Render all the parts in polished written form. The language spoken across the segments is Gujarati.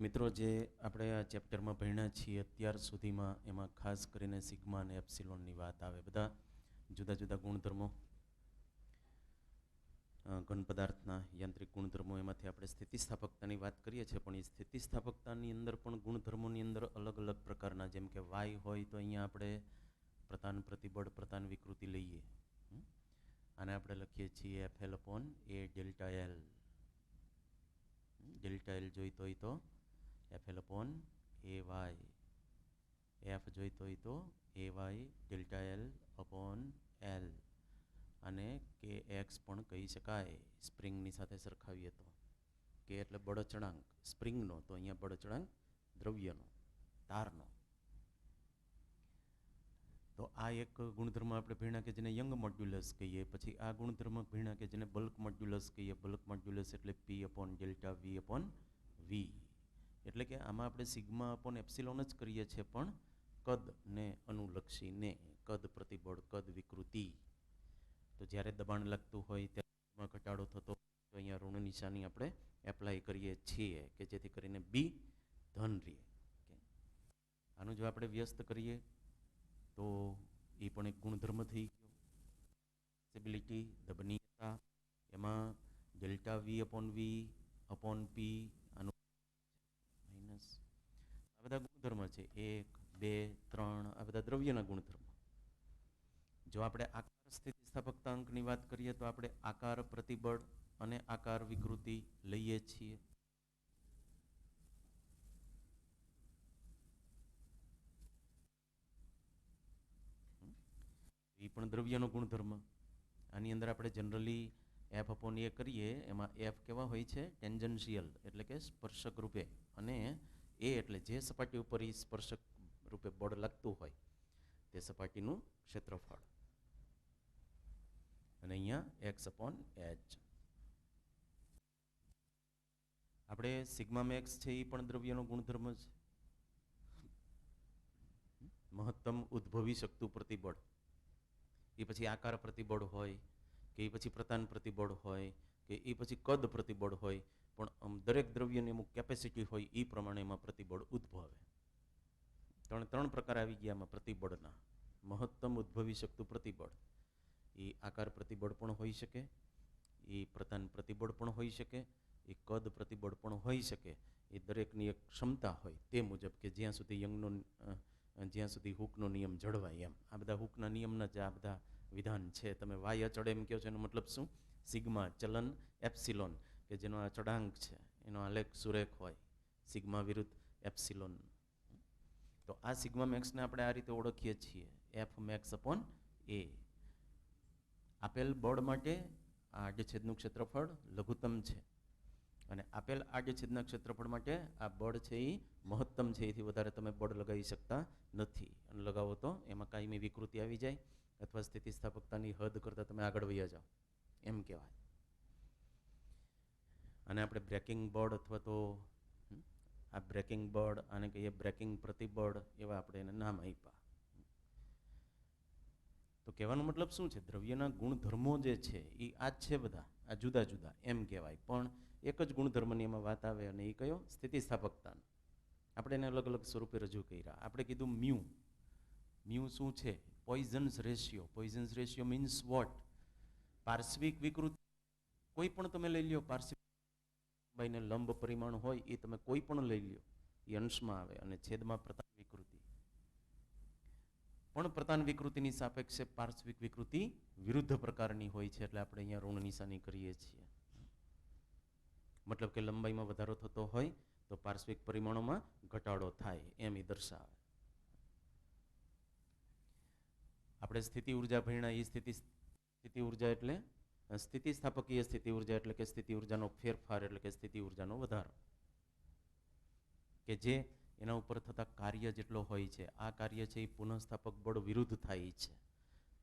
મિત્રો, જે આપણે આ ચેપ્ટરમાં ભણ્યા છીએ અત્યાર સુધીમાં, એમાં ખાસ કરીને સિગ્મા અને એપ્સિલોનની વાત આવે. બધા જુદા જુદા ગુણધર્મો, ઘન પદાર્થના યાંત્રિક ગુણધર્મો, એમાંથી આપણે સ્થિતિસ્થાપકતાની વાત કરીએ છીએ. પણ એ સ્થિતિસ્થાપકતાની અંદર પણ ગુણધર્મોની અંદર અલગ અલગ પ્રકારના, જેમ કે વાય હોય તો અહીંયા આપણે પ્રતાન પ્રતિબળ, પ્રતાન વિકૃતિ લઈએ. આને આપણે લખીએ છીએ FL upon A delta L. Delta L જોઈતો હોય તો FL upon AY. F જોઈતો હોય તો AY delta L upon L. અને KX પણ કહી શકાય સ્પ્રિંગની સાથે સરખાવીએ તો. કે એટલે બળચળાંક સ્પ્રિંગનો, તો અહીંયા બળચળાંક દ્રવ્યનો, તારનો. તો આ એક ગુણધર્મ આપણે ભણ્યા કે જેને યંગ મોડ્યુલસ કહીએ. પછી આ ગુણધર્મ ભણ્યા કે જેને બલ્ક મોડ્યુલસ કહીએ. બલ્ક મોડ્યુલસ એટલે P upon delta V upon V. એટલે કે આમાં આપણે સિગ્મા અપોન એપ્સિલોન જ કરીએ છીએ, પણ કદને અનુલક્ષીને. કદ પ્રતિબળ, કદ વિકૃતિ. તો જ્યારે દબાણ લાગતું હોય ત્યારે ઘટાડો થતો હોય તો અહીંયા ઋણ નિશાની આપણે એપ્લાય કરીએ છીએ કે જેથી કરીને બી ધન રહે. આનું જો આપણે વ્યસ્ત કરીએ તો એ પણ એક ગુણધર્મ થઈ ગયો. ફ્લેક્સિબિલિટી, દબનીયતા, એમાં delta V upon V upon P આનું માઇનસ. આ બધા ગુણધર્મ છે. 1, 2, 3 આ બધા દ્રવ્યના ગુણધર્મ. જો આપણે આકાર સ્થિતિસ્થાપકતાંકની વાત કરીએ તો આપણે આકાર પ્રતિબળ અને આકાર વિકૃતિ લઈએ છીએ. એ પણ દ્રવ્યનો ગુણધર્મ. આની અંદર આપણે જનરલી F અપોન A કરીએ, એમાં F કેવા હોય છે? ટેન્જન્શિયલ એટલે કે સ્પર્શક રૂપે, અને A એટલે જે સપાટી ઉપર એ સ્પર્શક રૂપે બળ લાગતું હોય તે સપાટીનું ક્ષેત્રફળ. અને અહીંયા X અપોન H. આપણે સિગ્મા મેક્સ છે એ પણ દ્રવ્યનો ગુણધર્મ છે. મહત્તમ ઉદ્ભવી શકતું પ્રતિબળ. એ પછી આકાર પ્રતિબળ હોય કે એ પછી પ્રતાન પ્રતિબળ હોય કે એ પછી કદ પ્રતિબળ હોય, પણ દરેક દ્રવ્યની અમુક કેપેસિટી હોય એ પ્રમાણે એમાં પ્રતિબળ ઉદ્ભવે. ત્રણ પ્રકાર આવી ગયા એમાં પ્રતિબળના. મહત્તમ ઉદ્ભવી શકતું પ્રતિબળ એ આકાર પ્રતિબળ પણ હોઈ શકે, એ પ્રતાન પ્રતિબળ પણ હોઈ શકે, એ કદ પ્રતિબળ પણ હોઈ શકે. એ દરેકની એક ક્ષમતા હોય તે મુજબ, કે જ્યાં સુધી હૂકનો નિયમ જળવાય એમ. આ બધા હૂકના નિયમના જ આ બધા વિધાન છે. તમે વાય અચળ એમ કહો છો, એનો મતલબ શું? સિગ્મા ચલન એપ્સિલોન, કે જેનો આ ચઢાંક છે એનો આલેખ સુરેખ હોય, સિગ્મા વિરુદ્ધ એપ્સિલોન. તો આ સિગ્મા મેક્સને આપણે આ રીતે ઓળખીએ છીએ, F મેક્સ અપોન A. આપેલ બળ માટે આ આડછેદનું ક્ષેત્રફળ લઘુત્તમ છે, અને આપેલ આડછેદના ક્ષેત્રફળ માટે આ બળ છે એ મહત્તમ છે. એથી વધારે તમે બળ લગાવી શકતા નથી, અને લગાવો તો એમાં કાયમી વિકૃતિ આવી જાય, અથવા સ્થિતિસ્થાપકતાની હદ કરતાં તમે આગળ વયા જાઓ એમ કહેવાય. અને આપણે બ્રેકિંગ બળ અથવા તો આ બ્રેકિંગ બળ, આને કહીએ બ્રેકિંગ પ્રતિબળ, એવા આપણે એને નામ આપ્યા. તો કહેવાનો મતલબ શું છે? દ્રવ્યના ગુણધર્મો જે છે એ આ જ છે બધા, આ જુદા જુદા એમ કહેવાય. પણ એક જ ગુણધર્મની એમાં વાત આવે, અને એ કયો? સ્થિતિસ્થાપકતાનો. આપણે એને અલગ અલગ સ્વરૂપે રજૂ કર્યા. આપણે કીધું મ્યુ. મ્યુ શું છે? Poisson's ratio. Poisson's ratio means what? પાર્શ્વિક વિકૃતિ કોઈ પણ તમે લઈ લ્યો, પાર્શ્વિક લંબાઈને લંબ પરિમાણ હોય એ તમે કોઈ પણ લઈ લ્યો, એ અંશમાં આવે, અને છેદમાં પ્રતાન વિકૃતિ. પણ પ્રતાન વિકૃતિની સાપેક્ષે પાર્શ્વિક વિકૃતિ વિરુદ્ધ પ્રકારની હોય છે, એટલે આપણે અહીંયા ઋણ નિશાની કરીએ છીએ. મતલબ કે લંબાઈમાં વધારો થતો હોય તો પાર્શ્વિક પરિમાણોમાં ઘટાડો થાય એમ એ દર્શાવે. આપણે સ્થિતિ ઉર્જા ભણ્યા. એ સ્થિતિ ઉર્જા એટલે સ્થિતિસ્થાપકીય સ્થિતિ ઉર્જા, એટલે કે સ્થિતિ ઉર્જાનો ફેરફાર, એટલે કે સ્થિતિ ઉર્જાનો વધારો, કે જે એના ઉપર થતા કાર્ય જેટલો હોય છે. આ કાર્ય છે એ પુનઃસ્થાપક બળ વિરુદ્ધ થાય છે.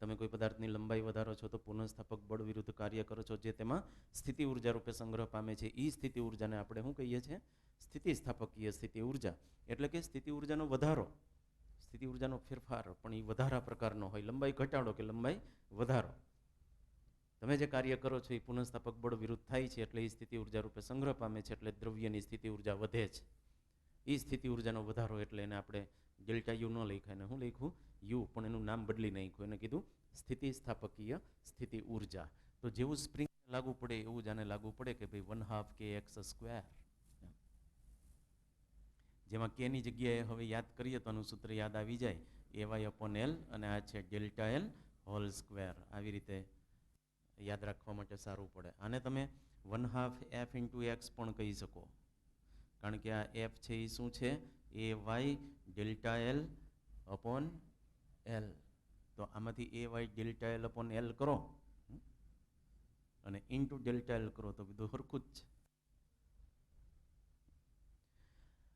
તમે કોઈ પદાર્થની લંબાઈ વધારો છો તો પુનઃસ્થાપક બળ વિરુદ્ધ કાર્ય કરો છો, જે તેમાં સ્થિતિ ઉર્જા રૂપે સંગ્રહ પામે છે. એ સ્થિતિ ઉર્જાને આપણે શું કહીએ છીએ? સ્થિતિસ્થાપકીય સ્થિતિ ઉર્જા. એટલે કે સ્થિતિ ઉર્જાનો વધારો, સ્થિતિ ઉર્જાનો ફેરફાર, પણ એ વધારા પ્રકારનો હોય. લંબાઈ ઘટાડો કે લંબાઈ વધારો, તમે જે કાર્ય કરો છો એ પુનઃસ્થાપક બળ વિરુદ્ધ થાય છે, એટલે એ સ્થિતિ ઉર્જા રૂપે સંગ્રહ પામે છે, એટલે દ્રવ્યની સ્થિતિ ઉર્જા વધે છે. એ સ્થિતિ ઉર્જાનો વધારો એટલે એને આપણે ડેલ્ટા યુ ન લખ્યા, એને શું લખ્યું? યુ, પણ એનું નામ બદલી નાખ્યું, એને કીધું સ્થિતિસ્થાપકીય સ્થિતિ ઉર્જા. તો જેવું સ્પ્રિંગ લાગુ પડે એવું જ આને લાગુ પડે કે ભાઈ 1/2 kx², જેમાં કે ની જગ્યાએ હવે યાદ કરીએ તો આનું સૂત્ર યાદ આવી જાય, AY/L, અને આ છે ડેલ્ટા એલ હોલ સ્ક્વેર. આવી રીતે યાદ રાખવા માટે સારું પડે. આને તમે 1/2 f × x પણ કહી શકો, કારણ કે આ f છે એ શું છે? AY delta L upon L. તો આમાંથી AY delta L upon L કરો અને ઇન્ટુ ડેલ્ટા એલ કરો તો બધું સરખું જ છે.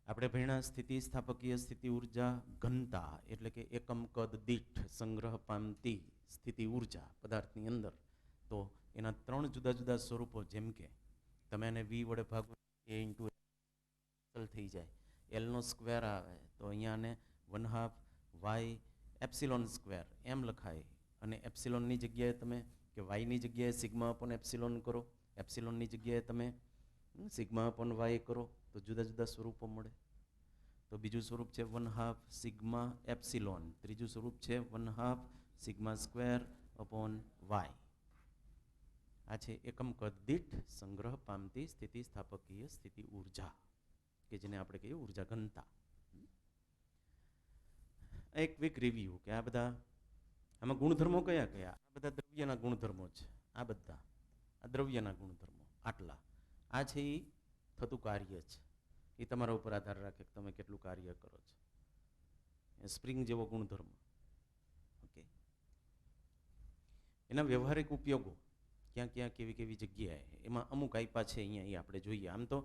આપણે ભણ્યા સ્થિતિસ્થાપકીય સ્થિતિ ઉર્જા ઘનતા, એટલે કે એકમ કદ દીઠ સંગ્રહ પામતી સ્થિતિ ઉર્જા પદાર્થની અંદર. તો એના 3 જુદા જુદા સ્વરૂપો, જેમ કે તમે એને v વડે ભાગો a ઇન્ટુ એલ થઈ જાય, એલનો સ્ક્વેર આવે તો અહીંયા આને 1/2 y એપ્સિલોન સ્ક્વેર એમ લખાય. અને એપ્સિલોનની જગ્યાએ તમે કે વાયની જગ્યાએ સિગ્મા અપોન એપ્સિલોન કરો, એપ્સિલોનની જગ્યાએ તમે સિગ્મા અપોન વાય કરો, તો જુદા જુદા સ્વરૂપો મળે. તો બીજું સ્વરૂપ છે 1/2 સિગ્મા એપ્સિલોન, ત્રીજું સ્વરૂપ છે 1/2 સિગ્મા સ્ક્વેર અપોન વાય. આ છે એકમ કદ દીઠ સંગ્રહ પામતી સ્થિતિસ્થાપકીય સ્થિતિ ઉર્જા, કે જેને આપણે કહીએ ઉર્જા ઘનતા. એક ક્વિક રિવ્યુ કે આ બધા આમાં ગુણધર્મો કયા કયા? આ બધા દ્રવ્યના ગુણધર્મો છે. આ બધા આ દ્રવ્યના ગુણધર્મો આટલા. આ છે એ થતું કાર્ય છે, એ તમારા ઉપર આધાર રાખે કે તમે કેટલું કાર્ય કરો છો. સ્પ્રિંગ જેવો ગુણધર્મ. ઓકે, એના વ્યવહારિક ઉપયોગો ક્યાં ક્યાં કેવી કેવી જગ્યાએ, એમાં અમુક આપ્યા છે અહીંયા, એ આપણે જોઈએ. આમ તો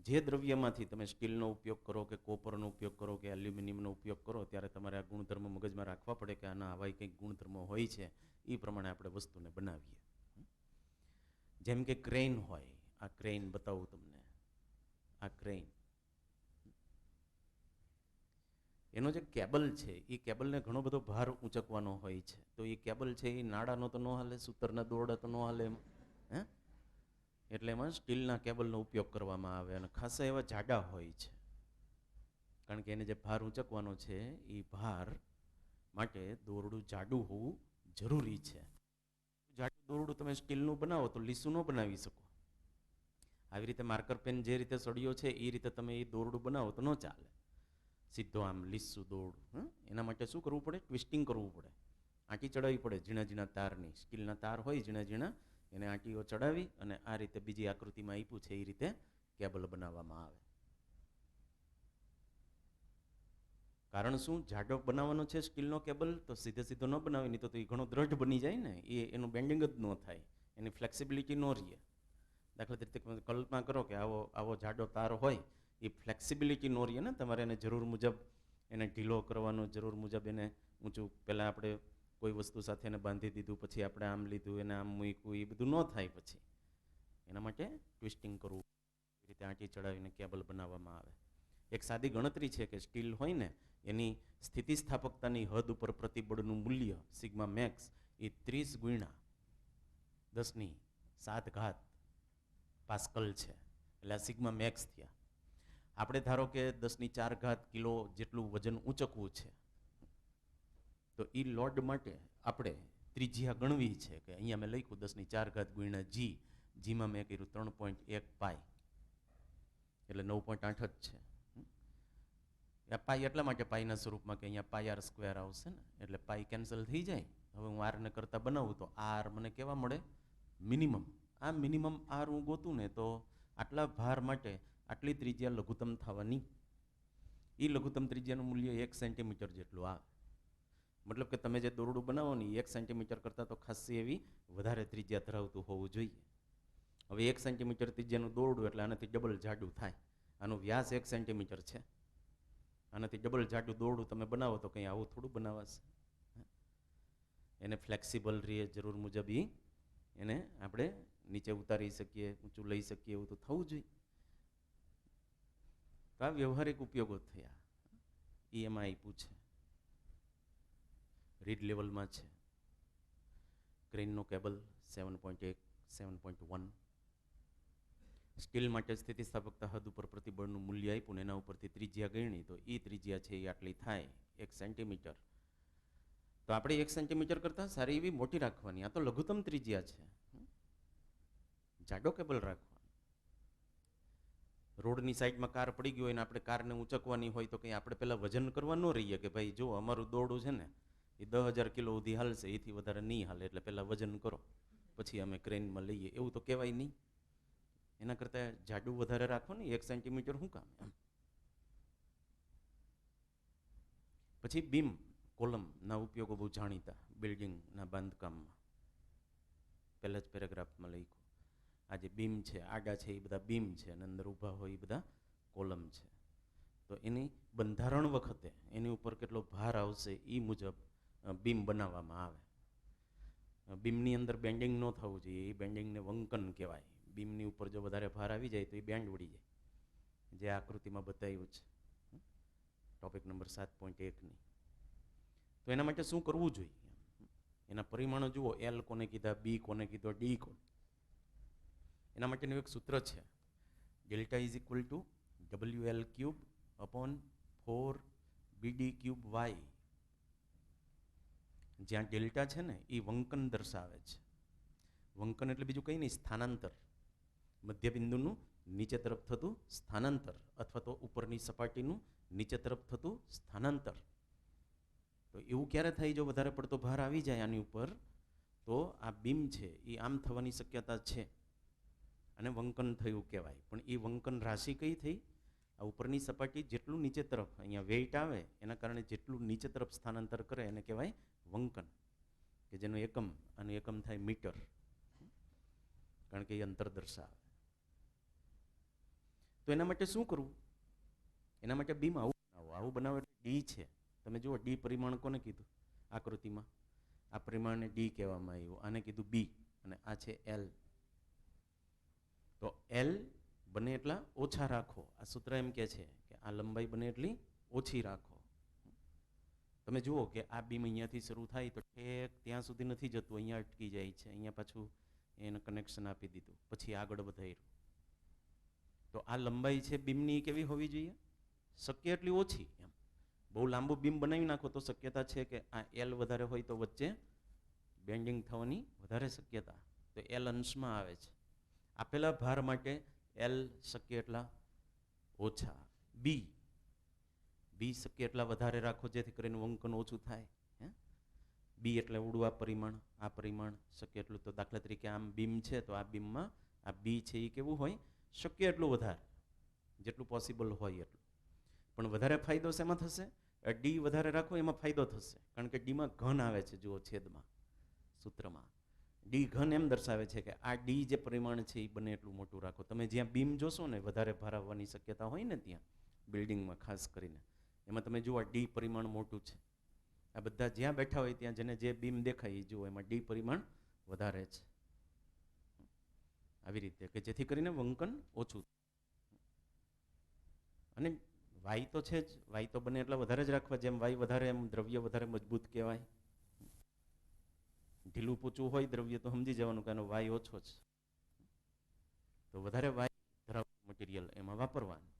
જે દ્રવ્યમાંથી તમે સ્ટીલનો ઉપયોગ કરો કે કોપરનો ઉપયોગ કરો કે એલ્યુમિનિયમનો ઉપયોગ કરો, ત્યારે તમારે આ ગુણધર્મ મગજમાં રાખવા પડે કે આના આવા કંઈક ગુણધર્મો હોય છે, એ પ્રમાણે આપણે વસ્તુને બનાવીએ. જેમ કે ક્રેન હોય, આ ક્રેન બતાવું તમને. આ ક્રેન, એનો જે કેબલ છે એ કેબલને ઘણો બધો ભાર ઊંચકવાનો હોય છે. તો એ કેબલ છે એ નાડાનો તો ન હાલે, સૂતરના દોરડા તો ન હાલે, હે? એટલે એમાં સ્ટીલના કેબલનો ઉપયોગ કરવામાં આવે, અને ખાસા એવા જાડા હોય છે, કારણ કે એને જે ભાર ઊંચકવાનો છે એ ભાર માટે દોરડું જાડું હોવું જરૂરી છે. જાડું દોરડું તમે સ્ટીલનું બનાવો તો લીસું ન બનાવી શકો. આવી રીતે માર્કર પેન જે રીતે સળિયો છે એ રીતે તમે એ દોરડું બનાવો તો ન ચાલે, સીધો આમ લીસું દોરડું. એના માટે શું કરવું પડે? ટ્વિસ્ટિંગ કરવું પડે, આંટી ચડાવવી પડે ઝીણા ઝીણા તારની. સ્ટીલના તાર હોય ઝીણા ઝીણા, એને આંટીઓ ચડાવી અને આ રીતે બીજી આકૃતિમાં આપ્યું છે એ રીતે કેબલ બનાવવામાં આવે. કારણ શું? જાડો બનાવવાનો છે સ્ટીલનો કેબલ, તો સીધે સીધો ન બનાવી, નહીં તો એ ઘણો દ્રઢ બની જાય ને, એનું બેન્ડિંગ જ ન થાય, એની ફ્લેક્સિબિલિટી ન રહે. દાખલા તરીકે કલ્પના કરો કે આવો જાડો તાર હોય, એ ફ્લેક્સિબિલિટી ન રહે ને, તમારે એને જરૂર મુજબ એને ઢીલો કરવાનો, જરૂર મુજબ એને ઊંચું, પહેલાં આપણે કોઈ વસ્તુ સાથે એને બાંધી દીધું, પછી આપણે આમ લીધું, એને આમ મૂક્યું, એ બધું ન થાય. પછી એના માટે ટ્વિસ્ટિંગ કરવું, એ રીતે આંટી ચડાવીને કેબલ બનાવવામાં આવે. એક સાદી ગણતરી છે કે સ્ટીલ હોય ને, એની સ્થિતિસ્થાપકતાની હદ ઉપર પ્રતિબળનું મૂલ્ય સિગ્મા મેક્સ એ 30 × 10⁷ પાસ્કલ છે. એટલે આ સિગ્મા મેક્સ થયા. આપણે ધારો કે 10⁴ કિલો જેટલું વજન ઊંચકવું છે, તો એ લોડ માટે આપણે ત્રિજ્યા ગણવી છે, કે અહીંયા મેં લખ્યું 10⁴ × g, જીમાં મેં કર્યું 3.1 પાય, એટલે 9.8 જ છે. આ પાઈ એટલા માટે પાઈના સ્વરૂપમાં કે અહીંયા પાય r² આવશે ને, એટલે પાઈ કેન્સલ થઈ જાય. હવે હું આરને કરતાં બનાવું તો આર મને કેવા મળે? મિનિમમ. આ મિનિમમ આર હું ગોતું ને, તો આટલા ભાર માટે આટલી ત્રિજ્યા લઘુત્તમ થવાની. એ લઘુત્તમ ત્રિજ્યાનું મૂલ્ય 1 સેન્ટીમીટર જેટલું આવે. મતલબ કે તમે જે દોરડું બનાવો ને 1 સેન્ટીમીટર કરતાં તો ખાસી એવી વધારે ત્રિજ્યા ધરાવતું હોવું જોઈએ. હવે 1 સેન્ટીમીટર ત્રિજ્યાનું દોરડું એટલે આનાથી ડબલ જાડું થાય. આનો વ્યાસ 1 સેન્ટીમીટર છે, આનાથી ડબલ જાડું દોરડું તમે બનાવો તો કંઈ આવું થોડું બનાવાશે. એને ફ્લેક્સિબલ રહીએ જરૂર મુજબ, એને આપણે નીચે ઉતારી શકીએ, ઊંચું લઈ શકીએ, એવું તો થવું જોઈએ. તો આ વ્યવહારિક ઉપયોગો થયા, એ એમાં આપ્યું છે. રીડ લેવલમાં છે. ક્રેનનો કેબલ 7.1, 7.1, સ્ટીલ માટે સ્થિતિસ્થાપકતા હદ ઉપર પ્રતિબળનું મૂલ્ય આપ્યું ને એના ઉપરથી ત્રિજ્યા ગણી તો એ ત્રિજ્યા છે એ આટલી થાય 1 સેન્ટીમીટર. તો આપણે 1 સેન્ટીમીટર કરતાં સારી એવી મોટી રાખવાની. આ તો લઘુત્તમ ત્રિજ્યા છે. જાડો કેબલ રાખવાનો. રોડની સાઈડમાં કાર પડી ગઈ હોય ને આપણે કારને ઊંચકવાની હોય તો કંઈ આપણે પહેલાં વજન કરવા ન રહીએ કે ભાઈ જો અમારું દોરડું છે ને એ 10,000 કિલો સુધી હાલશે, એથી વધારે નહીં હાલે, એટલે પહેલાં વજન કરો પછી અમે ક્રેનમાં લઈએ, એવું તો કહેવાય નહીં. એના કરતાં જાડું વધારે રાખો ને, 1 સેન્ટીમીટર શું કામ એમ. પછી બીમ કોલમના ઉપયોગો બહુ જાણીતા બિલ્ડિંગના બાંધકામમાં. પહેલા જ પેરેગ્રાફમાં લખ્યું. આ જે બીમ છે, આડા છે, એ બધા બીમ છે અને અંદર ઊભા હોય એ બધા કોલમ છે. તો એની બંધારણ વખતે એની ઉપર કેટલો ભાર આવશે એ મુજબ બીમ બનાવવામાં આવે. બીમની અંદર બેન્ડિંગ ન થવું જોઈએ, એ બેન્ડિંગને વંકન કહેવાય. બીમની ઉપર જો વધારે ભાર આવી જાય તો એ બેન્ડ ઉડી જાય, જે આકૃતિમાં બતાવ્યું છે ટોપિક નંબર 7.1ની. તો એના માટે શું કરવું જોઈએ? એના પરિમાણો જુઓ. એલ કોને કીધા, બી કોને કીધો, ડી કોને. એના માટેનું એક સૂત્ર છે, delta is equal to WL³ upon 4BD³ Y. જ્યાં ડેલ્ટા છે ને એ વંકન દર્શાવે છે. વંકન એટલે બીજું કંઈ નહીં, સ્થાનાંતર. મધ્યબિંદુનું નીચે તરફ થતું સ્થાનાંતર અથવા તો ઉપરની સપાટીનું નીચે તરફ થતું સ્થાનાંતર. તો એવું ક્યારે થાય? જો વધારે પડતો ભાર આવી જાય આની ઉપર તો આ બીમ છે એ આમ થવાની શક્યતા છે અને વંકન થયું કહેવાય. પણ એ વંકન રાશિ કઈ થઈ? આ ઉપરની સપાટી જેટલું નીચે તરફ અહીંયા વેઇટ આવે એના કારણે જેટલું નીચે તરફ સ્થાનાંતર કરે એને કહેવાય વંકન, કે જેનું એકમ આનું એકમ થાય મીટર, કારણ કે એ અંતર દર્શાવે. તો એના માટે શું કરવું? એના માટે બીમ આવું બનાવો. આવું બનાવો એટલે ડી છે. તમે જુઓ ડી પરિમાણ કોને કીધું આકૃતિમાં? આ પરિમાણને ડી કહેવામાં આવ્યું, આને કીધું બી અને આ છે એલ. તો એલ બને એટલા ઓછા રાખો. આ સૂત્ર એમ કહે છે કે આ લંબાઈ બને એટલી ઓછી રાખો. તમે જુઓ કે આ બીમ અહીંયાથી શરૂ થાય તો ઠેક ત્યાં સુધી નથી જતું, અહીંયા અટકી જાય છે. અહીંયા પાછું એને કનેક્શન આપી દીધું, પછી આગળ વધાર્યું. તો આ લંબાઈ છે બીમની કેવી હોવી જોઈએ? શક્ય એટલી ઓછી. એમ બહુ લાંબુ બીમ બનાવી નાખો તો શક્યતા છે કે આ એલ વધારે હોય તો વચ્ચે બેન્ડિંગ થવાની વધારે શક્યતા. તો એલ અંશમાં આવે છે. આપેલા ભાર માટે એલ શક્ય એટલા ઓછા. બી શક્ય એટલા વધારે રાખો જેથી કરીને વંકન ઓછું થાય. બી એટલે ઉડવા પરિમાણ. આ પરિમાણ શક્ય એટલું, તો દાખલા તરીકે આમ બીમ છે તો આ બીમમાં આ બી છે એ કેવું હોય? શક્ય એટલું વધારે, જેટલું પોસિબલ હોય એટલું. પણ વધારે ફાયદો શેમાં થશે? ડી વધારે રાખો એમાં ફાયદો થશે, કારણ કે ડીમાં ઘન આવે છે. જુઓ છેદમાં સૂત્રમાં ડી ઘન એમ દર્શાવે છે કે આ ડી જે પરિમાણ છે એ બને એટલું મોટું રાખો. તમે જ્યાં બીમ જોશો ને વધારે ભાર આવવાની શક્યતા હોય ને ત્યાં બિલ્ડિંગમાં ખાસ કરીને, એમાં તમે જુઓ ડી પરિમાણ મોટું છે. આ બધા જ્યાં બેઠા હોય ત્યાં જેને જે બીમ દેખાય એ જુઓ એમાં ડી પરિમાણ વધારે છે. આવી રીતે કે જેથી કરીને વંકન ઓછું. અને વાય તો છે જ, વાય તો બને એટલા વધારે જ રાખવા. જેમ વાય વધારે એમ દ્રવ્ય વધારે મજબૂત કહેવાય. ઢીલું પૂચું હોય દ્રવ્ય તો સમજી જવાનું કે એનો વાય ઓછો છે. તો વધારે વાય ધરાવતું મટીરિયલ એમાં વાપરવાનું.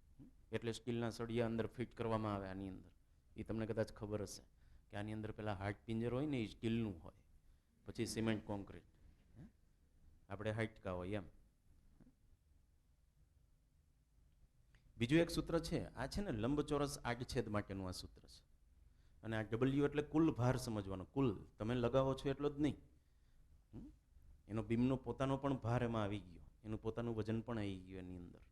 એટલે સ્ટીલના સળિયા અંદર ફિટ કરવામાં આવે. આની અંદર એ તમને કદાચ ખબર હશે કે આની અંદર પેલા હાર્ડ પિંજર હોય ને એ સ્ટીલનું હોય, પછી સિમેન્ટ કોન્ક્રીટ આપણે હાઇટકા હોય એમ. બીજું એક સૂત્ર છે, આ છે ને લંબચોરસ આડછેદ માટેનું આ સૂત્ર છે. અને આ ડબલ્યુ એટલે કુલ ભાર સમજવાનો. કુલ તમે લગાવો છો એટલો જ નહીં, એનો બીમનો પોતાનો પણ ભાર એમાં આવી ગયો, એનું પોતાનું વજન પણ આવી ગયું એની અંદર.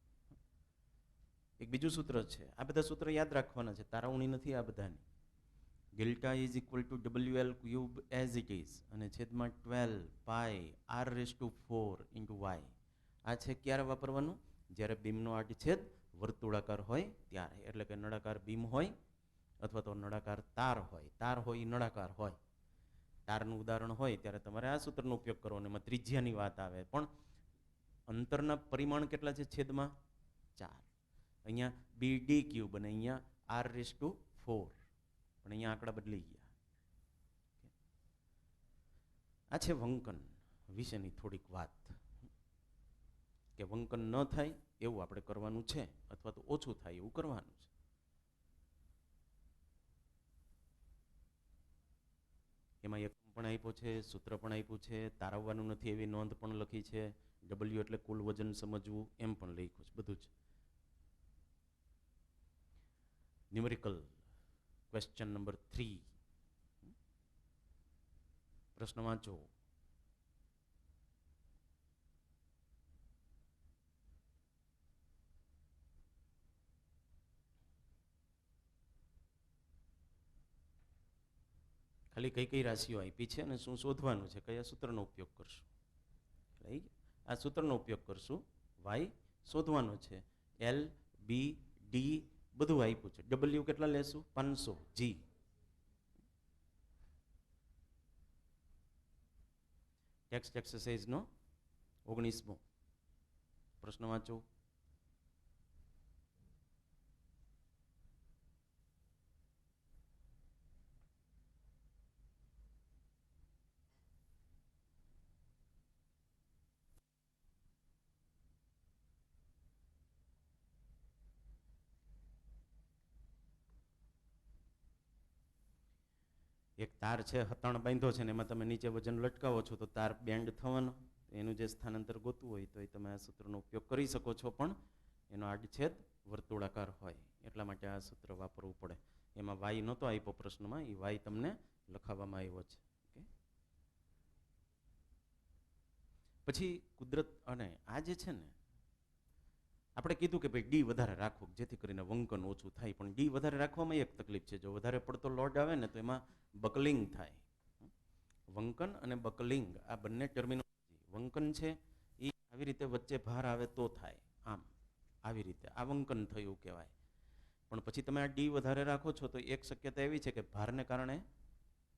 એક બીજું સૂત્ર છે. આ બધા સૂત્ર યાદ રાખવાના છે, તારાવણી નથી આ બધાની. Delta is equal to WL³ as it is અને છેદમાં 12 પાઈ r⁴ ઇન્ટુ વાય. આ છે ક્યારે વાપરવાનું? જ્યારે બીમનો આડછેદ વર્તુળાકાર હોય ત્યારે. એટલે કે નળાકાર બીમ હોય અથવા તો નળાકાર તાર હોય. તાર હોય એ નળાકાર હોય. તારનું ઉદાહરણ હોય ત્યારે તમારે આ સૂત્રનો ઉપયોગ કરવાનો. એમાં ત્રિજ્યાની વાત આવે, પણ અંતરના પરિમાણ કેટલા છે? છેદમાં 4. અહીંયા BD³ અને અહીંયા r⁴, પણ અહીંયા આંકડા બદલી ગયા. આ છે વંકન વિશેની થોડીક વાત. કે વંકન ન થાય એવું આપણે કરવાનું છે, અથવા તો ઓછું થાય એવું કરવાનું છે. એમાં એક પણ આપ્યો છે, સૂત્ર પણ આપ્યું છે, તારવવાનું નથી એવી નોંધ પણ લખી છે, ડબલ્યુ એટલે કુલ વજન સમજવું એમ પણ લખ્યું છે, બધું જ. Numerical question number 3. પ્રશ્ન વાંચો. ખાલી કઈ કઈ રાશિઓ આપી છે અને શું શોધવાનું છે, કયા સૂત્રનો ઉપયોગ કરશું. આ સૂત્રનો ઉપયોગ કરશું. વાય શોધવાનો છે. એલ, બી, ડી બધું આપ્યું છે. ડબલ્યુ કેટલા લેશું? 500. જી ટેક્સ્ટ એક્સરસાઇઝનો 19મો પ્રશ્ન વાંચો. એક તાર છે, હતાણ બાંધ્યો છે ને એમાં તમે નીચે વજન લટકાવો છો તો તાર બેન્ડ થવાનો. એનું જે સ્થાનાંતર ગોતવું હોય તો એ તમે આ સૂત્રનો ઉપયોગ કરી શકો છો, પણ એનો આડછેદ વર્તુળાકાર હોય એટલા માટે આ સૂત્ર વાપરવું પડે. એમાં વાય નહોતો આપ્યો પ્રશ્નમાં, એ વાય તમને લખાવવામાં આવ્યો છે. પછી કુદરત અને આ જે છે ને, આપણે કીધું કે ભાઈ ડી વધારે રાખવું જેથી કરીને વંકન ઓછું થાય, પણ ડી વધારે રાખવામાં એક તકલીફ છે. જો વધારે પડતો લોડ આવે ને તો એમાં બકલિંગ થાય. વંકન અને બકલિંગ આ બંને ટર્મિનોલોજી. વંકન છે એ આવી રીતે વચ્ચે ભાર આવે તો થાય, આમ આવી રીતે આ વંકન થયું કહેવાય. પણ પછી તમે આ ડી વધારે રાખો છો તો એક શક્યતા એવી છે કે ભારને કારણે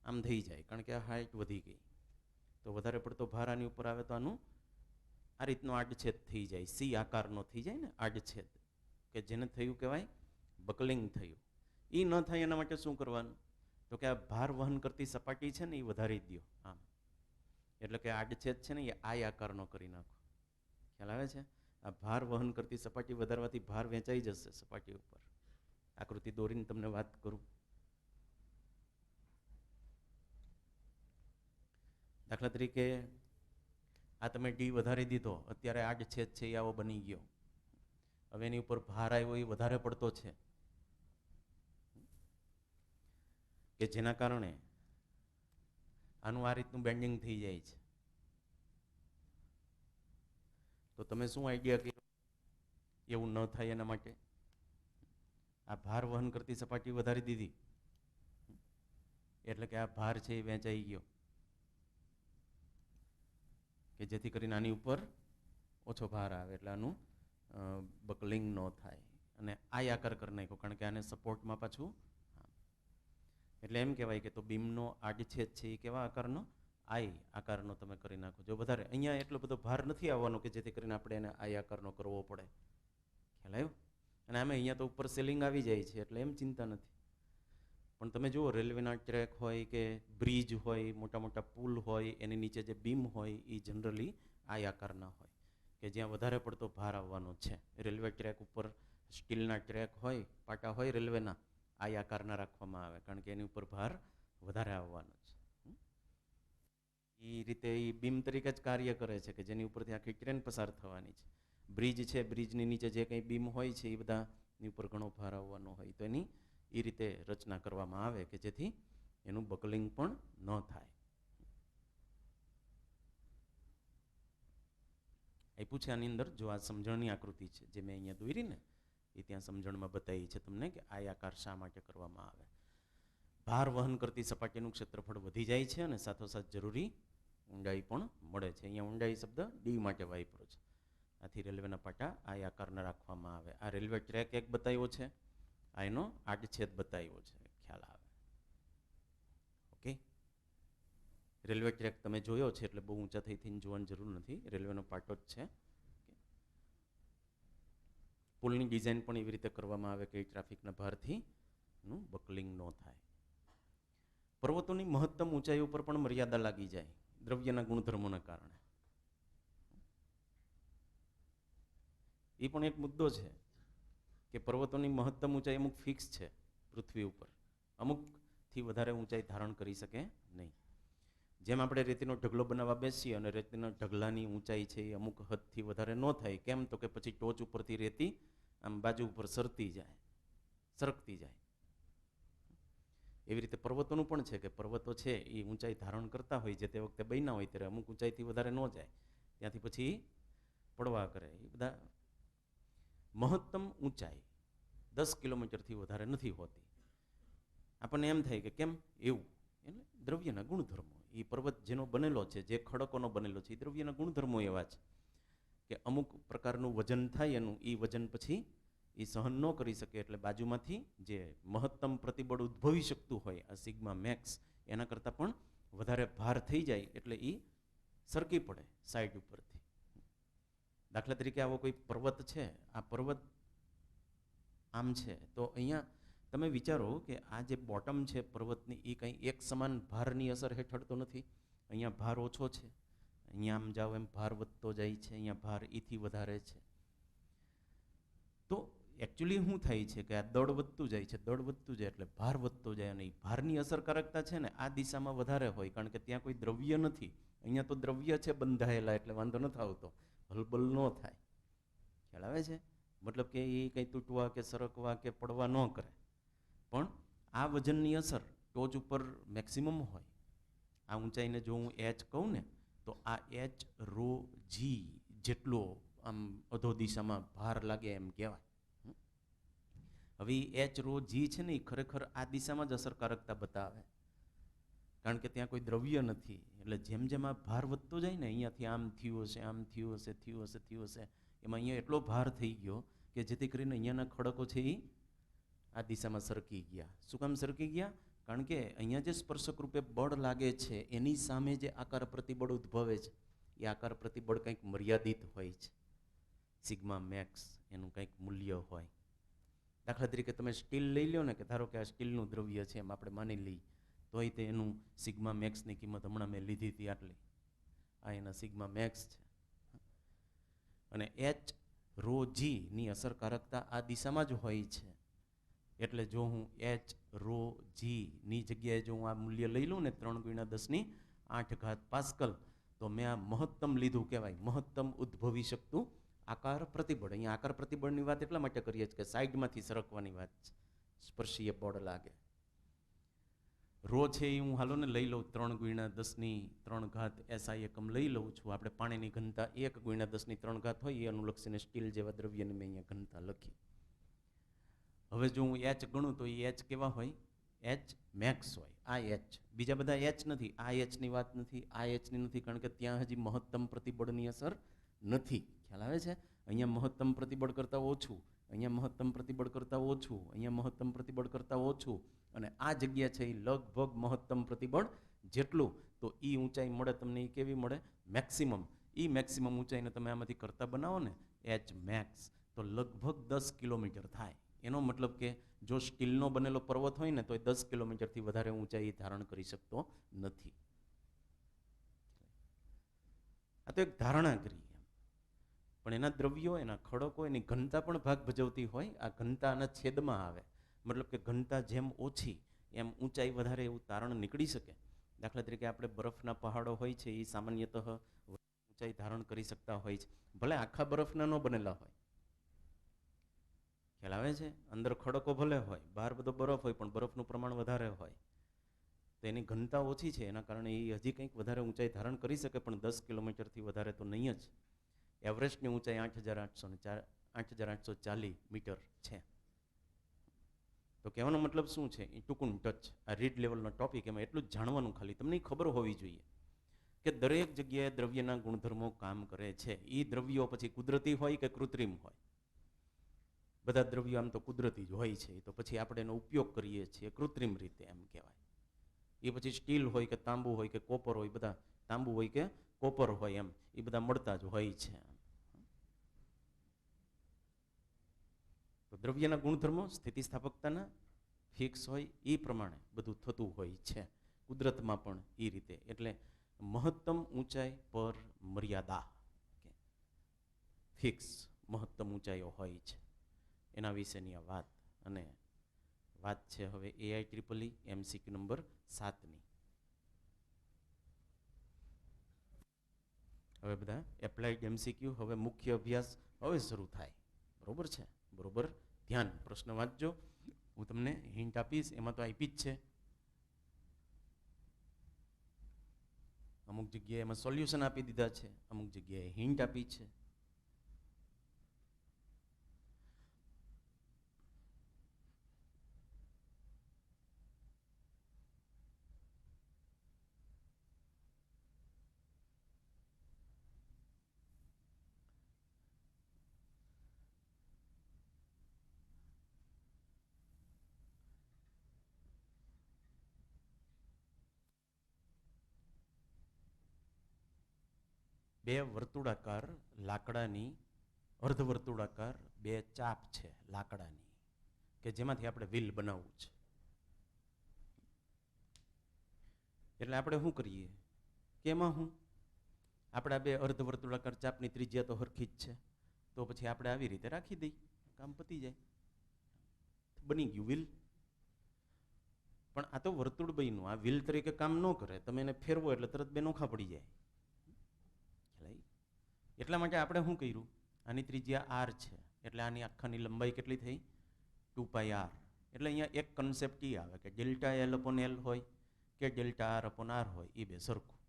આમ થઈ જાય, કારણ કે આ હાઇટ વધી ગઈ તો વધારે પડતો ભાર આની ઉપર આવે તો આનું આ રીતનો આડછેદ થઈ જાય, સી આકારનો થઈ જાય ને આડછેદ, કે જેને થયું કહેવાય બકલિંગ થયું. એ ન થાય એના માટે શું કરવાનું? તો કે આ ભાર વહન કરતી સપાટી છે ને એ વધારી દો આમ, એટલે કે આડછેદ છે ને એ આય આકારનો કરી નાખો. ખ્યાલ આવે છે? આ ભાર વહન કરતી સપાટી વધારવાથી ભાર વેચાઈ જશે સપાટી ઉપર. આકૃતિ દોરીને તમને વાત કરું. દાખલા તરીકે આ તમે ડી વધારી દીધો, અત્યારે આડછેદ છે એ આવો બની ગયો. હવે એની ઉપર ભાર આવ્યો એ વધારે પડતો છે, કે જેના કારણે આનું આ રીતનું બેન્ડિંગ થઈ જાય છે. તો તમે શું આઈડિયા કર્યો એવું ન થાય એના માટે? આ ભાર વહન કરતી સપાટી વધારી દીધી એટલે કે આ ભાર છે એ વેચાઈ ગયો, કે જેથી કરીને આની ઉપર ઓછો ભાર આવે એટલે આનું બકલિંગ ન થાય. અને આય આકાર કરી નાખ્યો, કારણ કે આને સપોર્ટમાં પાછું. એટલે એમ કહેવાય કે તો બીમનો આડછેદ છે એ કેવા આકારનો? આય આકારનો તમે કરી નાખો. જો વધારે અહીંયા એટલો બધો ભાર નથી આવવાનો કે જેથી કરીને આપણે એને આય આકારનો કરવો પડે. ખ્યાલ આવ્યો? અને આમે અહીંયા તો ઉપર સેલિંગ આવી જાય છે એટલે એમ ચિંતા નથી. પણ તમે જુઓ રેલવેના ટ્રેક હોય કે બ્રિજ હોય, મોટા મોટા પુલ હોય, એની નીચે જે બીમ હોય એ જનરલી આય આકારના હોય, કે જ્યાં વધારે પડતો ભાર આવવાનો છે. રેલવે ટ્રેક ઉપર સ્ટીલના ટ્રેક હોય, પાટા હોય રેલવેના, આય આકારના રાખવામાં આવે, કારણ કે એની ઉપર ભાર વધારે આવવાનો છે. એ રીતે એ બીમ તરીકે જ કાર્ય કરે છે, કે જેની ઉપરથી આખી ટ્રેન પસાર થવાની છે. બ્રિજ છે, બ્રિજની નીચે જે કંઈ બીમ હોય છે એ બધાની ઉપર ઘણો ભાર આવવાનો હોય, તો એની એ રીતે રચના કરવામાં આવે કે જેથી એનું બકલિંગ પણ ન થાય. આપ્યું છે આની અંદર, જો આ સમજણની આકૃતિ છે જે મેં અહીંયા દોરી ને એ ત્યાં સમજણમાં બતાવી છે તમને કે આ આકાર શા માટે કરવામાં આવે. ભાર વહન કરતી સપાટીનું ક્ષેત્રફળ વધી જાય છે અને સાથોસાથ જરૂરી ઊંડાઈ પણ મળે છે. અહીંયા ઊંડાઈ શબ્દ ડી માટે વાપર્યો છે. આથી રેલવેના પાટા આ આકારના રાખવામાં આવે. આ રેલવે ટ્રેક એક બતાવ્યો છે, આ એનો આડછેદ બતાવ્યો છે. ખ્યાલ આવે? ઓકે. રેલવે ટ્રેક તમે જોયો છે એટલે બહુ ઊંચા થઈને જોવાની જરૂર નથી, રેલવેનો પાટો જ છે. પુલની ડિઝાઇન પણ એવી રીતે કરવામાં આવે કે ટ્રાફિકના ભારથી નું બકલિંગ ન થાય. પર્વતોની મહત્તમ ઊંચાઈ ઉપર પણ મર્યાદા લાગી જાય દ્રવ્યના ગુણધર્મોના કારણે. એ પણ એક મુદ્દો છે કે પર્વતોની મહત્તમ ઊંચાઈ અમુક ફિક્સ છે પૃથ્વી ઉપર, અમુકથી વધારે ઊંચાઈ ધારણ કરી શકે નહીં. જેમ આપણે રેતીનો ઢગલો બનાવવા બેસીએ અને રેતીના ઢગલાની ઊંચાઈ છે એ અમુક હદથી વધારે ન થાય. કેમ? તો કે પછી ટોચ ઉપરથી રેતી આમ બાજુ ઉપર સરકતી જાય. એવી રીતે પર્વતોનું પણ છે કે પર્વતો છે એ ઊંચાઈ ધારણ કરતા હોય, જે તે વખતે બન્યા હોય ત્યારે અમુક ઊંચાઈથી વધારે ન જાય, ત્યાંથી પછી પડવા કરે. એ બધા મહત્તમ ઊંચાઈ 10 કિલોમીટરથી વધારે નથી હોતી. આપણને એમ થાય કે કેમ એવું? એટલે દ્રવ્યના ગુણધર્મો, એ પર્વત જેનો બનેલો છે, જે ખડકોનો બનેલો છે, એ દ્રવ્યના ગુણધર્મો એવા છે કે અમુક પ્રકારનું વજન થાય એનું, એ વજન પછી એ સહન ન કરી શકે, એટલે બાજુમાંથી જે મહત્તમ પ્રતિબળ ઉદ્ભવી શકતું હોય આ સિગ્મા મેક્સ, એના કરતાં પણ વધારે ભાર થઈ જાય એટલે એ સરકી પડે સાઈડ ઉપરથી. દાખલા તરીકે આવો કોઈ પર્વત છે, આ પર્વત આમ છે, તો અહીંયા તમે વિચારો કે આ જે બોટમ છે પર્વતની, એ કંઈ એક સમાન ભારની અસર હેઠળ તો નથી. અહીંયા ભાર ઓછો છે, અહીંયા આમ જાઓ એમ ભાર વધતો જાય છે, અહીંયા ભાર એથી વધારે છે. તો એકચ્યુઅલી શું થાય છે કે આ દળ વધતું જાય એટલે ભાર વધતો જાય, અને એ ભારની અસરકારકતા છે ને આ દિશામાં વધારે હોય, કારણ કે ત્યાં કોઈ દ્રવ્ય નથી. અહીંયા તો દ્રવ્ય છે બંધાયેલા, એટલે વાંધો નથી આવતો, હલબલ ન થાય. ખ્યાલ આવે છે? મતલબ કે એ કંઈ તૂટવા કે સરકવા કે પડવા ન કરે. પણ આ વજનની અસર ટોચ ઉપર મેક્સિમમ હોય. આ ઊંચાઈને જો હું એચ કહું ને, તો આ એચ રો જી જેટલો આમ અધો દિશામાં ભાર લાગે એમ કહેવાય. હવે એચ રો જી છે ને એ ખરેખર આ દિશામાં જ અસરકારકતા બતાવે, કારણ કે ત્યાં કોઈ દ્રવ્ય નથી. એટલે જેમ જેમ આ ભાર વધતો જાય ને, અહીંયાથી આમ થયું હશે, આમ થયું હશે, એમાં અહીંયા એટલો ભાર થઈ ગયો કે જેથી કરીને અહીંયાના ખડકો છે એ આ દિશામાં સરકી ગયા. શું કામ સરકી ગયા? કારણ કે અહીંયા જે સ્પર્શક રૂપે બળ લાગે છે એની સામે જે આકાર પ્રતિબળ ઉદ્ભવે છે, એ આકાર પ્રતિબળ કંઈક મર્યાદિત હોય છે. સિગ્મા મેક્સ એનું કંઈક મૂલ્ય હોય. દાખલા તરીકે તમે સ્ટીલ લઈ લો ને, કે ધારો કે આ સ્ટીલનું દ્રવ્ય છે એમ આપણે માની લઈએ, તોય તે એનું સિગ્મા મેક્સની કિંમત હમણાં મેં લીધી હતી આટલી. આ એના સિગ્મા મેક્સ છે. અને એચ રો જીની અસરકારકતા આ દિશામાં જ હોય છે. એટલે જો હું એચ રો જીની જગ્યાએ જો હું આ મૂલ્ય લઈ લઉં ને 3×10⁸ પાસ્કલ, તો મેં આ મહત્તમ લીધું કહેવાય, મહત્તમ ઉદ્ભવી શકતું આકાર પ્રતિબળ. અહીંયા આકાર પ્રતિબળની વાત એટલા માટે કરીએ છીએ કે સાઈડમાંથી સરકવાની વાત છે, સ્પર્શીય બળ લાગે. રો છે એ હું હાલો ને લઈ લઉં 3×10⁻³ SI એકમ લઈ લઉં છું. આપણે પાણીની ઘનતા 1×10⁻³ હોય એ અનુલક્ષીને સ્ટીલ જેવા દ્રવ્યની મેં અહીંયા ઘનતા લખી. હવે જો હું એચ ગણું તો એ એચ કેવા હોય? એચ મેક્સ હોય. આ એચ, બીજા બધા એચ નથી. આ એચની વાત નથી, આ એચની નથી, કારણ કે ત્યાં હજી મહત્તમ પ્રતિબળની અસર નથી. ખ્યાલ આવે છે? અહીંયા મહત્તમ પ્રતિબળ કરતાં ઓછું, અહીંયા મહત્તમ પ્રતિબળ કરતાં ઓછું, અહીંયા મહત્તમ પ્રતિબળ કરતાં ઓછું, અને આ જગ્યા છે એ લગભગ મહત્તમ પ્રતિબળ જેટલું. તો એ ઊંચાઈ મળે તમને, એ કેવી મળે? મેક્સિમમ. એ મેક્સિમમ ઊંચાઈને તમે આમાંથી કરતા બનાવો ને એચ મેક્સ, તો લગભગ 10 કિલોમીટર થાય. એનો મતલબ કે જો સ્ટીલનો બનેલો પર્વત હોય ને તો એ 10 કિલોમીટરથી વધારે ઊંચાઈ ધારણ કરી શકતો નથી. આ તો એક ધારણા કરી, પણ એના દ્રવ્યો, એના ખડકો, એની ઘનતા પણ ભાગ ભજવતી હોય. આ ઘનતા આના છેદમાં આવે, મતલબ કે ઘનતા જેમ ઓછી એમ ઊંચાઈ વધારે, એવું તારણ નીકળી શકે. દાખલા તરીકે આપણે બરફના પહાડો હોય છે એ સામાન્યતઃ ઊંચાઈ ધારણ કરી શકતા હોય છે, ભલે આખા બરફના ન બનેલા હોય. ખ્યાલ આવે છે? અંદર ખડકો ભલે હોય, બહાર બધો બરફ હોય, પણ બરફનું પ્રમાણ વધારે હોય, તો એની ઘનતા ઓછી છે, એના કારણે એ હજી કંઈક વધારે ઊંચાઈ ધારણ કરી શકે, પણ 10 કિલોમીટરથી વધારે તો નહીં જ. એવરેસ્ટની ઊંચાઈ 8,840 મીટર છે. તો કહેવાનો મતલબ શું છે? એ ટૂંકું ટચ આ રીડ લેવલનો ટોપિક, એમાં એટલું જ જાણવાનું ખાલી તમને ખબર હોવી જોઈએ કે દરેક જગ્યાએ દ્રવ્યના ગુણધર્મો કામ કરે છે. એ દ્રવ્યો પછી કુદરતી હોય કે કૃત્રિમ હોય, બધા દ્રવ્યો આમ તો કુદરતી જ હોય છે, તો પછી આપણે એનો ઉપયોગ કરીએ છીએ કૃત્રિમ રીતે એમ કહેવાય. એ પછી સ્ટીલ હોય કે તાંબુ હોય કે કોપર હોય, બધા તાંબુ હોય કે કોપર હોય એમ, એ બધા મળતા જ હોય છે. તો દ્રવ્યના ગુણધર્મો સ્થિતિસ્થાપકતાના ફિક્સ હોય, એ પ્રમાણે બધું થતું હોય છે કુદરતમાં પણ એ રીતે. એટલે મહત્તમ ઊંચાઈ પર મર્યાદા, ફિક્સ મહત્તમ ઊંચાઈઓ હોય છે એના વિશેની આ વાત. અને વાત છે હવે AIEEE MCQ નંબર 7ની. હવે બધા એપ્લાઇડ MCQ, હવે મુખ્ય અભ્યાસ હવે શરૂ થાય. બરોબર છે? બરોબર ધ્યાન, પ્રશ્ન વાંચજો. હું તમને હિન્ટ આપીશ, એમાં તો આપી જ છે. અમુક જગ્યાએ એમાં સોલ્યુશન આપી દીધા છે, અમુક જગ્યાએ હિન્ટ આપી છે. બે વર્તુળાકાર લાકડાની અર્ધવર્તુળાકાર બે ચાપ છે લાકડાની, કે જેમાંથી આપણે વ્હીલ બનાવવું છે. એટલે આપણે શું કરીએ કે એમાં આપણા બે અર્ધવર્તુળાકાર ચાપની ત્રિજ્યા તો હરખી જ છે, તો પછી આપણે આવી રીતે રાખી દઈએ, કામ પતી જાય, બની ગયું વ્હીલ. પણ આ તો વર્તુળ બન્યું, આ વ્હીલ તરીકે કામ ન કરે. તમે એને ફેરવો એટલે તરત બે નોખા પડી જાય. એટલા માટે આપણે શું કર્યું, આની ત્રિજ્યા આર છે, એટલે આની આખાની લંબાઈ કેટલી થઈ? 2πr. એટલે અહીંયા એક કન્સેપ્ટ એ આવે કે ડેલ્ટા એલ અપોન એલ હોય કે ડેલ્ટા આર અપોન આર હોય, એ બે સરખું.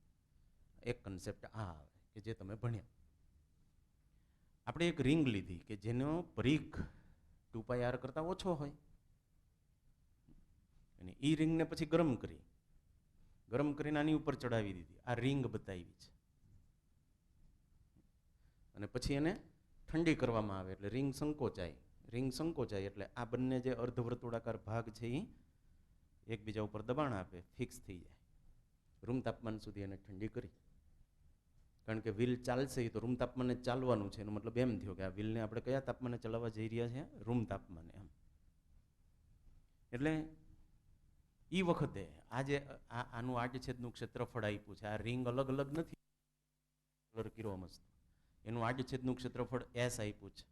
એક કન્સેપ્ટ આ આવે કે જે તમે ભણ્યા. આપણે એક રિંગ લીધી કે જેનો પરીખ 2πr કરતાં ઓછો હોય, અને એ રિંગને પછી ગરમ કરીને આની ઉપર ચડાવી દીધી. આ રિંગ બતાવી છે. અને પછી એને ઠંડી કરવામાં આવે એટલે રિંગ સંકોચાય એટલે આ બંને જે અર્ધવર્તુળાકાર ભાગ છે એ એકબીજા ઉપર દબાણ આપે, ફિક્સ થઈ જાય. રૂમ તાપમાન સુધી એને ઠંડી કરી. કારણ કે વ્હીલ ચાલશે તો રૂમ તાપમાને ચાલવાનું છે, એનો મતલબ એમ થયો કે આ વ્હીલને આપણે કયા તાપમાને ચલાવવા જઈ રહ્યા છીએ? રૂમ તાપમાને. એમ એટલે એ વખતે આજે આનું આડછેદનું ક્ષેત્રફળ આપ્યું છે. આ રિંગ અલગ અલગ નથી કલર કર્યો મસ્ત, એનું આડછેદનું ક્ષેત્રફળ S આપ્યું છે.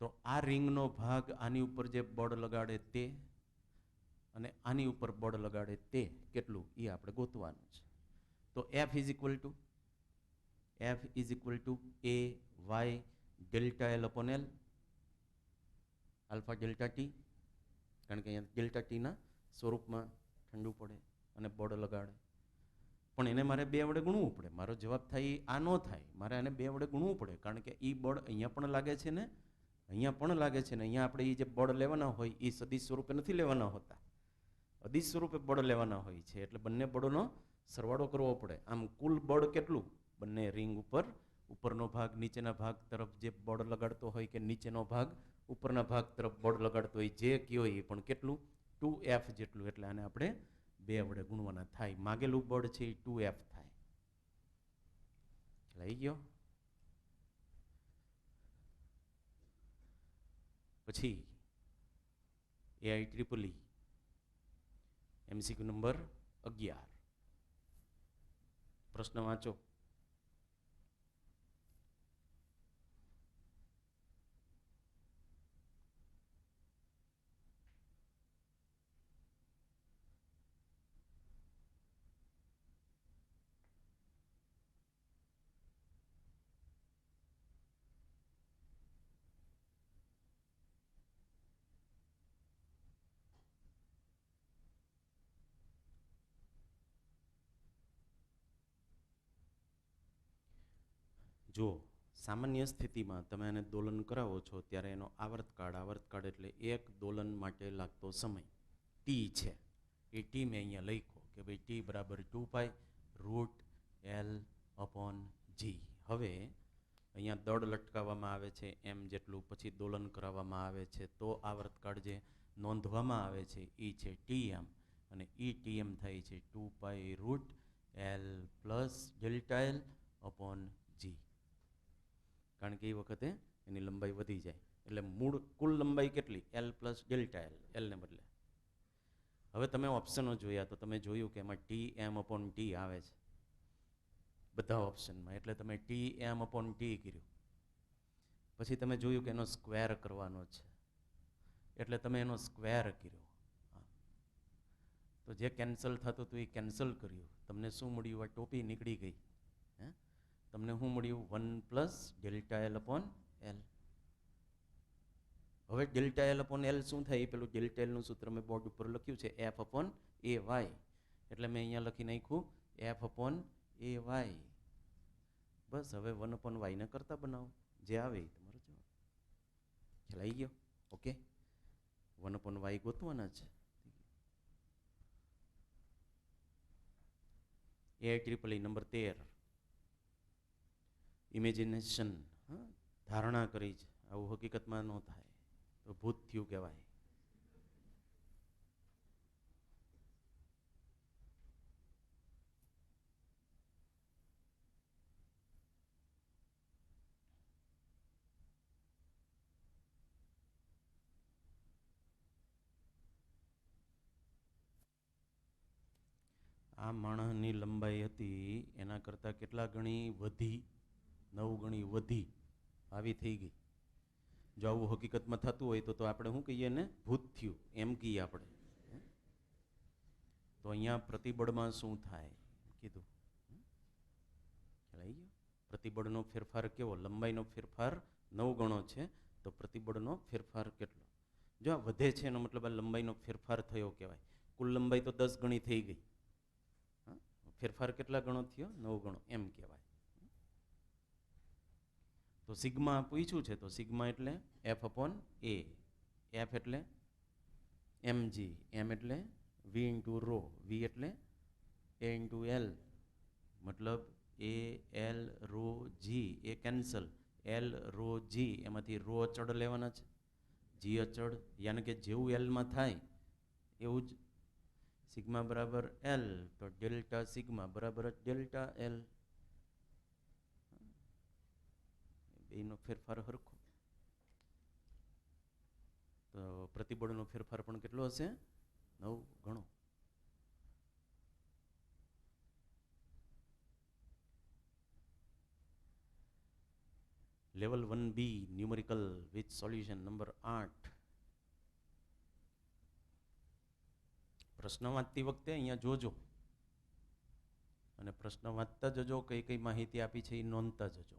તો આ રિંગનો ભાગ આની ઉપર જે બળ લગાડે તે, અને આની ઉપર બળ લગાડે તે કેટલું, એ આપણે ગોતવાનું છે. તો F is equal two A y delta L upon L alpha delta T, કારણ કે અહીંયા ડેલ્ટા ટીના સ્વરૂપમાં ઠંડુ પડે અને બળ લગાડે. પણ એને મારે બે વડે ગુણવું પડે. મારો જવાબ થાય આ ન થાય, મારે આને બે વડે ગુણવું પડે, કારણ કે એ બળ અહીંયા પણ લાગે છે ને અહીંયા પણ લાગે છે. ને અહીંયા આપણે એ જે બળ લેવાના હોય એ સદિશ સ્વરૂપે નથી લેવાના હોતા, અદિશ સ્વરૂપે બળ લેવાના હોય છે. એટલે બંને બળોનો સરવાળો કરવો પડે. આમ કુલ બળ કેટલું? બંને રિંગ ઉપરનો ભાગ નીચેના ભાગ તરફ જે બળ લગાડતો હોય, કે નીચેનો ભાગ ઉપરના ભાગ તરફ બળ લગાડતો હોય, જે કયો એ પણ કેટલું? 2F જેટલું. એટલે આને આપણે બે વડે ગુણવાના થાય. માગેલું બળ છે એ 2F થાય. લઈ ગયો. પછી AIEEE MCQ નંબર 11. પ્રશ્ન વાંચો. જો સામાન્ય સ્થિતિમાં તમે એને દોલન કરાવો છો ત્યારે એનો આવર્તકાળ એટલે એક દોલન માટે લાગતો સમય T છે. એ T મેં અહીંયા લખ્યો કે ભાઈ T બરાબર 2π√L/G. હવે અહીંયા દળ લટકાવવામાં આવે છે એમ જેટલું, પછી દોલન કરાવવામાં આવે છે, તો આવર્તકાળ જે નોંધવામાં આવે છે એ છે Tm, અને એ Tm થાય છે 2π√L+Δl/G. કારણ કે એ વખતે એની લંબાઈ વધી જાય. એટલે મૂળ કુલ લંબાઈ કેટલી? L+Δl, એલને બદલે. હવે તમે ઓપ્શનો જોયા તો તમે જોયું કે એમાં Tm/T આવે છે બધા ઓપ્શનમાં. એટલે તમે Tm/T કર્યું. પછી તમે જોયું કે એનો સ્ક્વેર કરવાનો છે, એટલે તમે એનો સ્ક્વેર કર્યો. તો જે કેન્સલ થતું હતું એ કેન્સલ કર્યું. તમને શું મળ્યું? આ ટોપી નીકળી ગઈ. હે, તમને શું મળ્યું? 1 + Δl/L. હવે Δl/L શું થાય? એ પેલું Δl નું સૂત્ર મેં બોર્ડ ઉપર લખ્યું છે, F/Ay. એટલે મેં અહીંયા લખી નાખ્યું F/Ay. બસ હવે 1/y ને કરતા બનાવો, જે આવે એ તમારો જવાબ. ખ્યાલ આવી ગયો? ઓકે, 1/y ગોતવાના છે. AIEEE number 13. ઇમેજિનેશન, ધારણા કરી છે, આવું હકીકતમાં ન થાય તો ભૂત થયું કહેવાય. આ માણસની લંબાઈ હતી એના કરતાં કેટલા ગણી વધી? 9 ગણી વધી, આવી થઈ ગઈ. જો આવું હકીકતમાં થતું હોય તો આપણે શું કહીએ ને? ભૂત થયું એમ કહીએ આપણે. તો અહીંયા પ્રતિબળમાં શું થાય કીધું? ખ્યાલ આવી ગયો? પ્રતિબળનો ફેરફાર કેવો? લંબાઈનો ફેરફાર 9 ગણો છે, તો પ્રતિબળનો ફેરફાર કેટલો? જો આ વધે છે એનો મતલબ આ લંબાઈનો ફેરફાર થયો કહેવાય. કુલ લંબાઈ તો 10 ગણી થઈ ગઈ, ફેરફાર કેટલા ગણો થયો? 9 ગણો એમ કહેવાય. તો સિગ્મા પૂછ્યું છે, તો સિગ્મા એટલે F/A. F એટલે mg, m એટલે v × ρ, v એટલે a × l, મતલબ a l ρg A cancel, l ρg એમાંથી ρ અચળ લેવાના છે, g અચળ, યાની કે જેવું એલમાં થાય એવું જ સિગ્મા બરાબર L, તો ડેલ્ટા સિગ્મા બરાબર ડેલ્ટા L. બેનો ફેરફાર હરખો. તો પ્રતિબળનો ફેરફાર પણ કેટલો હશે? 9 ગણો. Level 1B numerical with solution number 8. પ્રશ્ન વાંચતી વખતે અહીંયા જોજો, અને પ્રશ્ન વાંચતા જજો, કઈ કઈ માહિતી આપી છે એ નોંધતા જજો.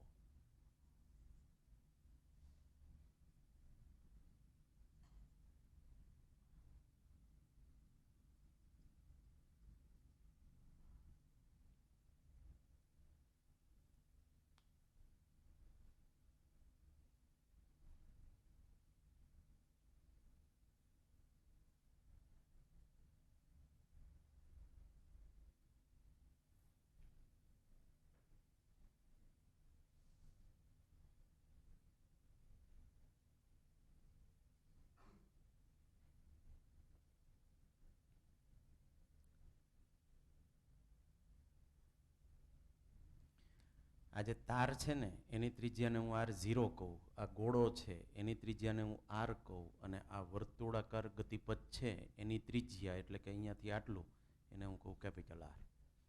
આ જે તાર છે ને એની ત્રિજ્યાને હું R0 કહું, આ ગોળો છે એની ત્રિજ્યાને હું R કહું, અને આ વર્તુળાકાર ગતિપથ છે એની ત્રિજ્યા એટલે કે અહીંયાથી આટલું એને હું કહું કેપિટલ R.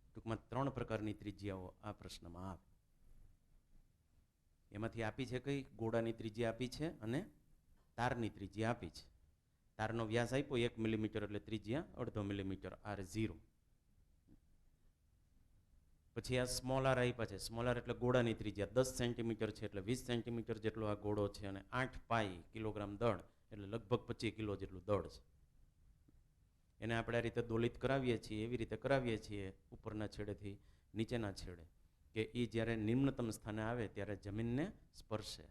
ટૂંકમાં 3 પ્રકારની ત્રિજ્યાઓ આ પ્રશ્નમાં આવે. એમાંથી આપી છે કઈ? ગોળાની ત્રિજ્યા આપી છે અને તારની ત્રિજ્યા આપી છે. તારનો વ્યાસ આપ્યો 1 મિલીમીટર એટલે ત્રિજ્યા 0.5 મિલીમીટર R0. પછી આ સ્મોલ આર આપ્યા છે. સ્મોલ આર એટલે ગોળાની ત્રિજ્યા 10 સેન્ટીમીટર છે, એટલે 20 સેન્ટીમીટર જેટલો આ ગોળો છે, અને 8 પાઈ કિલોગ્રામ દળ એટલે લગભગ 25 કિલો જેટલું દળ છે. એને આપણે આ રીતે દોલિત કરાવીએ છીએ, એવી રીતે કરાવીએ છીએ ઉપરના છેડેથી નીચેના છેડે, કે એ જ્યારે નિમ્નતમ સ્થાને આવે ત્યારે જમીનને સ્પર્શે,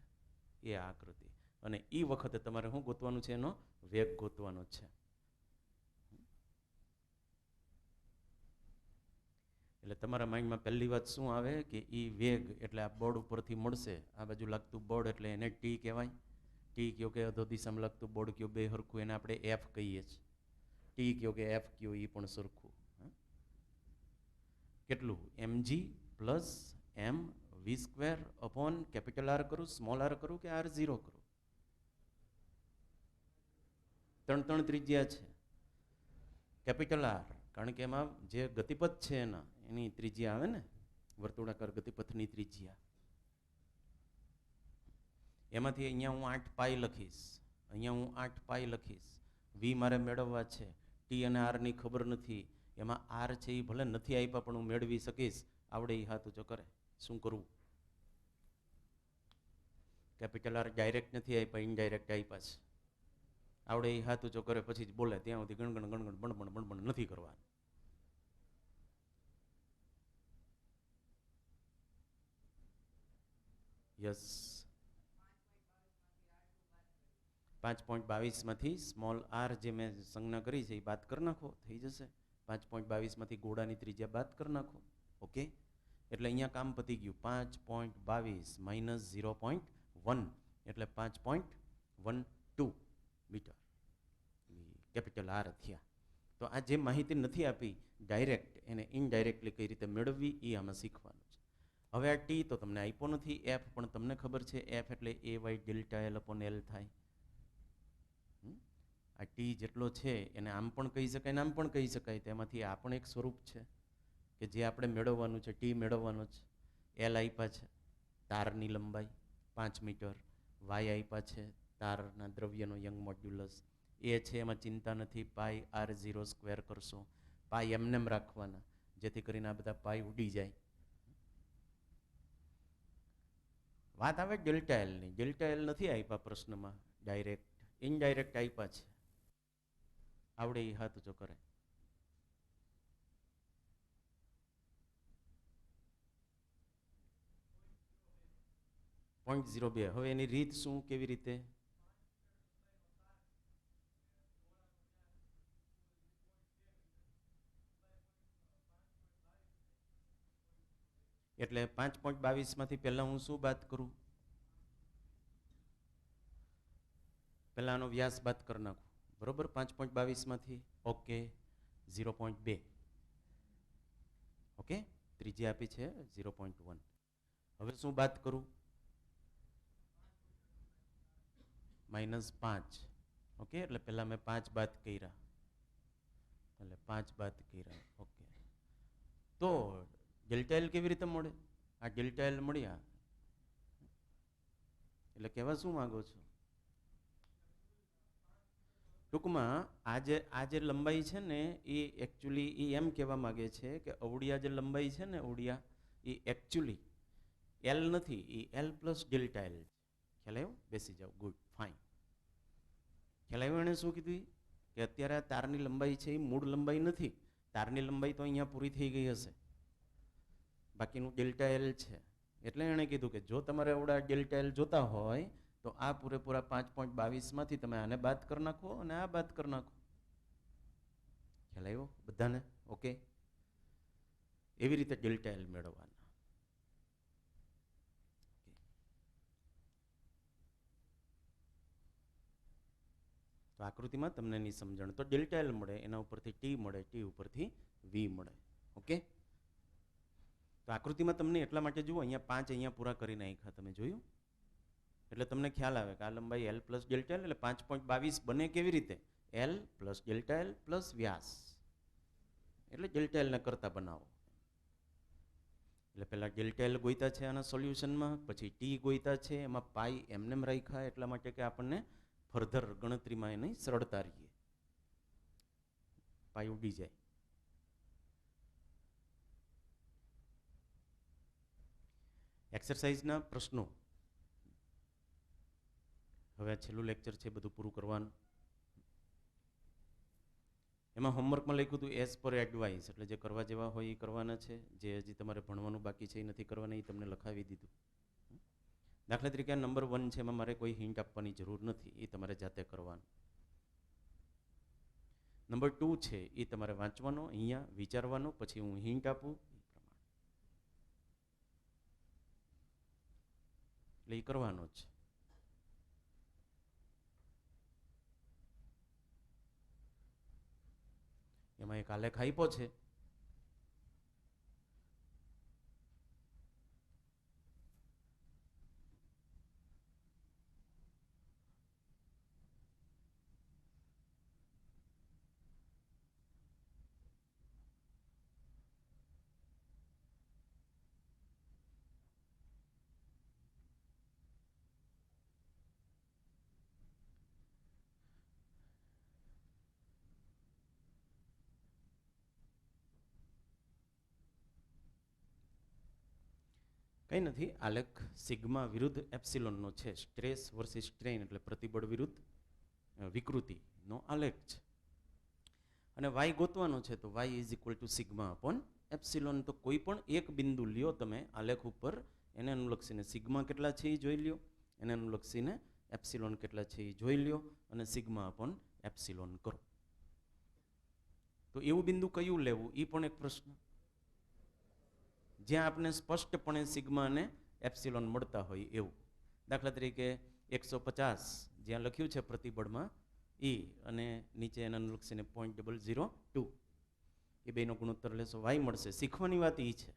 એ આકૃતિ. અને એ વખતે તમારે શું ગોતવાનું છે? એનો વેગ ગોતવાનો છે. એટલે તમારા માઇન્ડમાં પહેલી વાત શું આવે કે એ વેગ એટલે આ બોર્ડ ઉપરથી મળશે, આ બાજુ લાગતું બોર્ડ એટલે એને ટી કહેવાય. ટી કયો કે અધો દિશામાં લાગતું બોર્ડ કયો, બે સરખું, એને આપણે એફ કહીએ છીએ. ટી કયો કે એફ કયો એ પણ સરખું. કેટલું? mg + m v² / R કરું, સ્મોલ આર કરું કે R0 કરું? 3 ત્રિજ્યા છે. કેપિટલ આર, કારણ કે એમાં જે ગતિપથ છે એની ત્રિજ્યા આવે ને, વર્તુળાકાર ગતિપથની ત્રિજ્યા. એમાંથી અહીંયા હું 8 પાઈ લખીશ, અહીંયા હું 8 પાઈ લખીશ. વી મારે મેળવવા છે, ટી અને આરની ખબર નથી. એમાં આર છે એ ભલે નથી આપ્યા પણ હું મેળવી શકીશ. આવડે એ હાથ ઊંચો કરે. શું કરવું? કેપિટલ આર ડાયરેક્ટ નથી આપ્યા, ઇનડાયરેક્ટ આપ્યા છે. આવડે એ હાથ ઊંચો કરે, પછી જ બોલે. ત્યાં સુધી ગણગણ ગણગણ બણબણ બણબણ નથી કરવાનું. યસ, 5.22માંથી સ્મોલ આર જે મેં સંજ્ઞા કરી છે એ બાદ કરી નાખો, થઈ જશે. 5.22માંથી ગોળાની ત્રિજ્યા બાદ કરી નાખો. ઓકે, એટલે અહીંયા કામ પતી ગયું. 5.22 માઇનસ 0.1 એટલે 5.12 મીટર કેપિટલ આર થયા. તો આ જે માહિતી નથી આપી ડાયરેક્ટ, એને ઇનડાયરેક્ટલી કઈ રીતે મેળવવી એ આમાં શીખવાનું છે. હવે આ ટી તો તમને આપ્યો નથી, એફ પણ તમને ખબર છે. એફ એટલે એ Y delta L upon L થાય. આ ટી જેટલો છે એને આમ પણ કહી શકાય ને આમ પણ કહી શકાય. તેમાંથી આ પણ એક સ્વરૂપ છે કે જે આપણે મેળવવાનું છે. ટી મેળવવાનો છે. એલ આપ્યા છે તારની લંબાઈ 5 મીટર, વાય આપ્યા છે તારના દ્રવ્યનો યંગ મોડ્યુલસ. એ છે એમાં ચિંતા નથી. પાઈ આર 0 સ્ક્વેર કરશો, પાઈ એમનેમ રાખવાના જેથી કરીને આ બધા પાઈ ઉડી જાય. વાત આવે ડેલ્ટા એલની. ડેલ્ટા એલ નથી આપ્યા પ્રશ્નમાં ડાયરેક્ટ, ઇનડાયરેક્ટ આપ્યા છે. આવડે એ હાથ ઊંચો કરે. 0.02. હવે એની રીત શું, કેવી રીતે? એટલે 5.22માંથી પહેલા હું શું બાદ કરું? પહેલા આનો વ્યાસ બાદ કરી નાખું. બરોબર, 5.22માંથી ઓકે 0.2. ઓકે, ત્રીજી આપી છે 0.1. હવે શું બાદ કરું? -5. ઓકે, એટલે પહેલા મેં 5 બાદ કર્યા, એટલે 5 બાદ કર્યા. ઓકે, તો ડેલ્ટા એલ કેવી રીતે મળે? આ ડેલ્ટા એલ મળ્યા એટલે કહેવા શું માંગો છો? ટૂંકમાં આ જે લંબાઈ છે ને એ એકચ્યુઅલી એ એમ કહેવા માગે છે કે અવળિયા જે લંબાઈ છે ને, અવળિયા, એ એકચ્યુઅલી એલ નથી, એ એલ પ્લસ ડેલ્ટા એલ. ખ્યાલ આવ્યો? બેસી જાઓ. Good, fine. ખ્યાલ આવ્યો? એણે શું કીધું કે અત્યારે આ તારની લંબાઈ છે એ મૂળ લંબાઈ નથી. તારની લંબાઈ તો અહીંયા પૂરી થઈ ગઈ હશે, બાકીનું ડેલ્ટા એલ છે. એટલે એણે કીધું કે જો તમારે અવળા ડેલ્ટા એલ જોતા હોય તો આ પૂરેપૂરા 5.22માંથી તમે આને બાદ કરી નાખો અને આ બાદ કરી નાખો. ખ્યાલ આવ્યો બધાને? ઓકે, એવી રીતે ડેલ્ટા એલ મેળવવાના. તો આકૃતિમાં તમને નહીં સમજણ તો ડેલ્ટા એલ મળે, એના ઉપરથી ટી મળે, ટી ઉપરથી વી મળે. ઓકે, તો આકૃતિમાં તમને એટલા માટે જુઓ, અહીંયા 5 અહીંયા પૂરા કરી નાખ્યા, તમે જોયું? એટલે તમને ખ્યાલ આવે કે આ લંબાઈ એલ પ્લસ ડેલ્ટા એલ એટલે 5.22 બને કેવી રીતે? L plus delta L plus વ્યાસ, એટલે ડેલ્ટા એલને કરતા બનાવો. એટલે પહેલાં ડેલ્ટા એલ ગોઈતા છે આના સોલ્યુશનમાં, પછી ટી ગોઈતા છે, એમાં પાઈ એમનેમ રાખ્યા એટલા માટે કે આપણને ફર્ધર ગણતરીમાં એની સરળતા રહીએ, પાઈ ઉડી જાય. એક્સરસાઇઝના પ્રશ્નો. હવે આ છેલ્લું લેક્ચર છે, બધું પૂરું કરવાનું. એમાં હોમવર્કમાં લખ્યું હતું એઝ પર એડવાઇસ, એટલે જે કરવા જેવા હોય એ કરવાના છે. જે હજી તમારે ભણવાનું બાકી છે એ નથી કરવાના, એ તમને લખાવી દીધું. દાખલા તરીકે નંબર 1 છે, એમાં મારે કોઈ હિન્ટ આપવાની જરૂર નથી, એ તમારે જાતે કરવાનું. નંબર 2 છે એ તમારે વાંચવાનો, અહીંયા વિચારવાનો, પછી હું હિન્ટ આપું એ પ્રમાણે, એટલે એ કરવાનો જ. એમાં એક આલેખ આપ્યો છે, કંઈ નથી, આલેખ સિગ્મા વિરુદ્ધ એપ્સિલોનનો છે. સ્ટ્રેસ વર્સિસ સ્ટ્રેઇન એટલે પ્રતિબળ વિરુદ્ધ વિકૃતિનો આલેખ છે. અને વાય ગોતવાનો છે તો Y is equal to sigma upon epsilon. તો કોઈ પણ એક બિંદુ લ્યો તમે આલેખ ઉપર, એને અનુલક્ષીને સિગ્મા કેટલા છે એ જોઈ લ્યો, એને અનુલક્ષીને એપ્સિલોન કેટલા છે એ જોઈ લ્યો, અને સિગ્મા અપોન એપ્સિલોન કરો. તો એવું બિંદુ કયું લેવું એ પણ એક પ્રશ્ન, જ્યાં આપણે સ્પષ્ટપણે સિગ્મા અને એપ્સિલોન મળતા હોય એવું. દાખલા તરીકે 150 જ્યાં લખ્યું છે પ્રતિબળમાં E અને નીચે એને અનુલક્ષીને 0.002, એ બેનો ગુણોત્તર લેશો, વાય મળશે. શીખવાની વાત એ છે,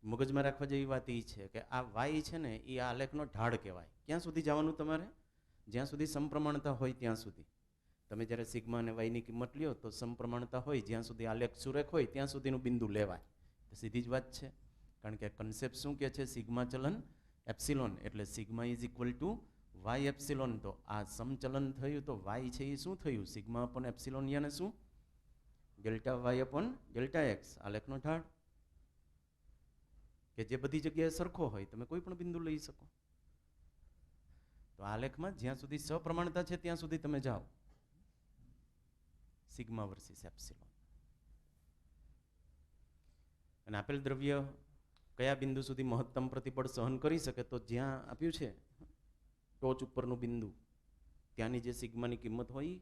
મગજમાં રાખવા જેવી વાત એ છે કે આ વાય છે ને એ આ આલેખનો ઢાળ કહેવાય. ક્યાં સુધી જવાનું તમારે? જ્યાં સુધી સમપ્રમાણતા હોય ત્યાં સુધી. તમે જ્યારે સિગ્મા અને વાયની કિંમત લ્યો તો સમપ્રમાણતા હોય જ્યાં સુધી આલેખ સુરેખ હોય ત્યાં સુધીનું બિંદુ લેવાય. તો સીધી જ વાત છે, કારણ કે કન્સેપ્ટ શું કહે છે? સિગ્મા ચલન એપ્સિલોન, એટલે sigma is equal to Y epsilon. તો આ સમચલન થયું તો વાય છે એ શું થયું? સિગ્મા અપોન એપ્સિલોન, યાને શું? Delta Y upon delta X, આલેખનો ઢાળ, કે જે બધી જગ્યાએ સરખો હોય, તમે કોઈ પણ બિંદુ લઈ શકો. તો આલેખમાં જ્યાં સુધી સપ્રમાણતા છે ત્યાં સુધી તમે જાઓ. Sigma versus epsilon. અને આપેલ દ્રવ્ય કયા બિંદુ સુધી મહત્તમ પ્રતિબળ સહન કરી શકે? તો જ્યાં આપ્યું છે ટોચ ઉપરનું બિંદુ, ત્યાંની જે સિગ્માની કિંમત હોય.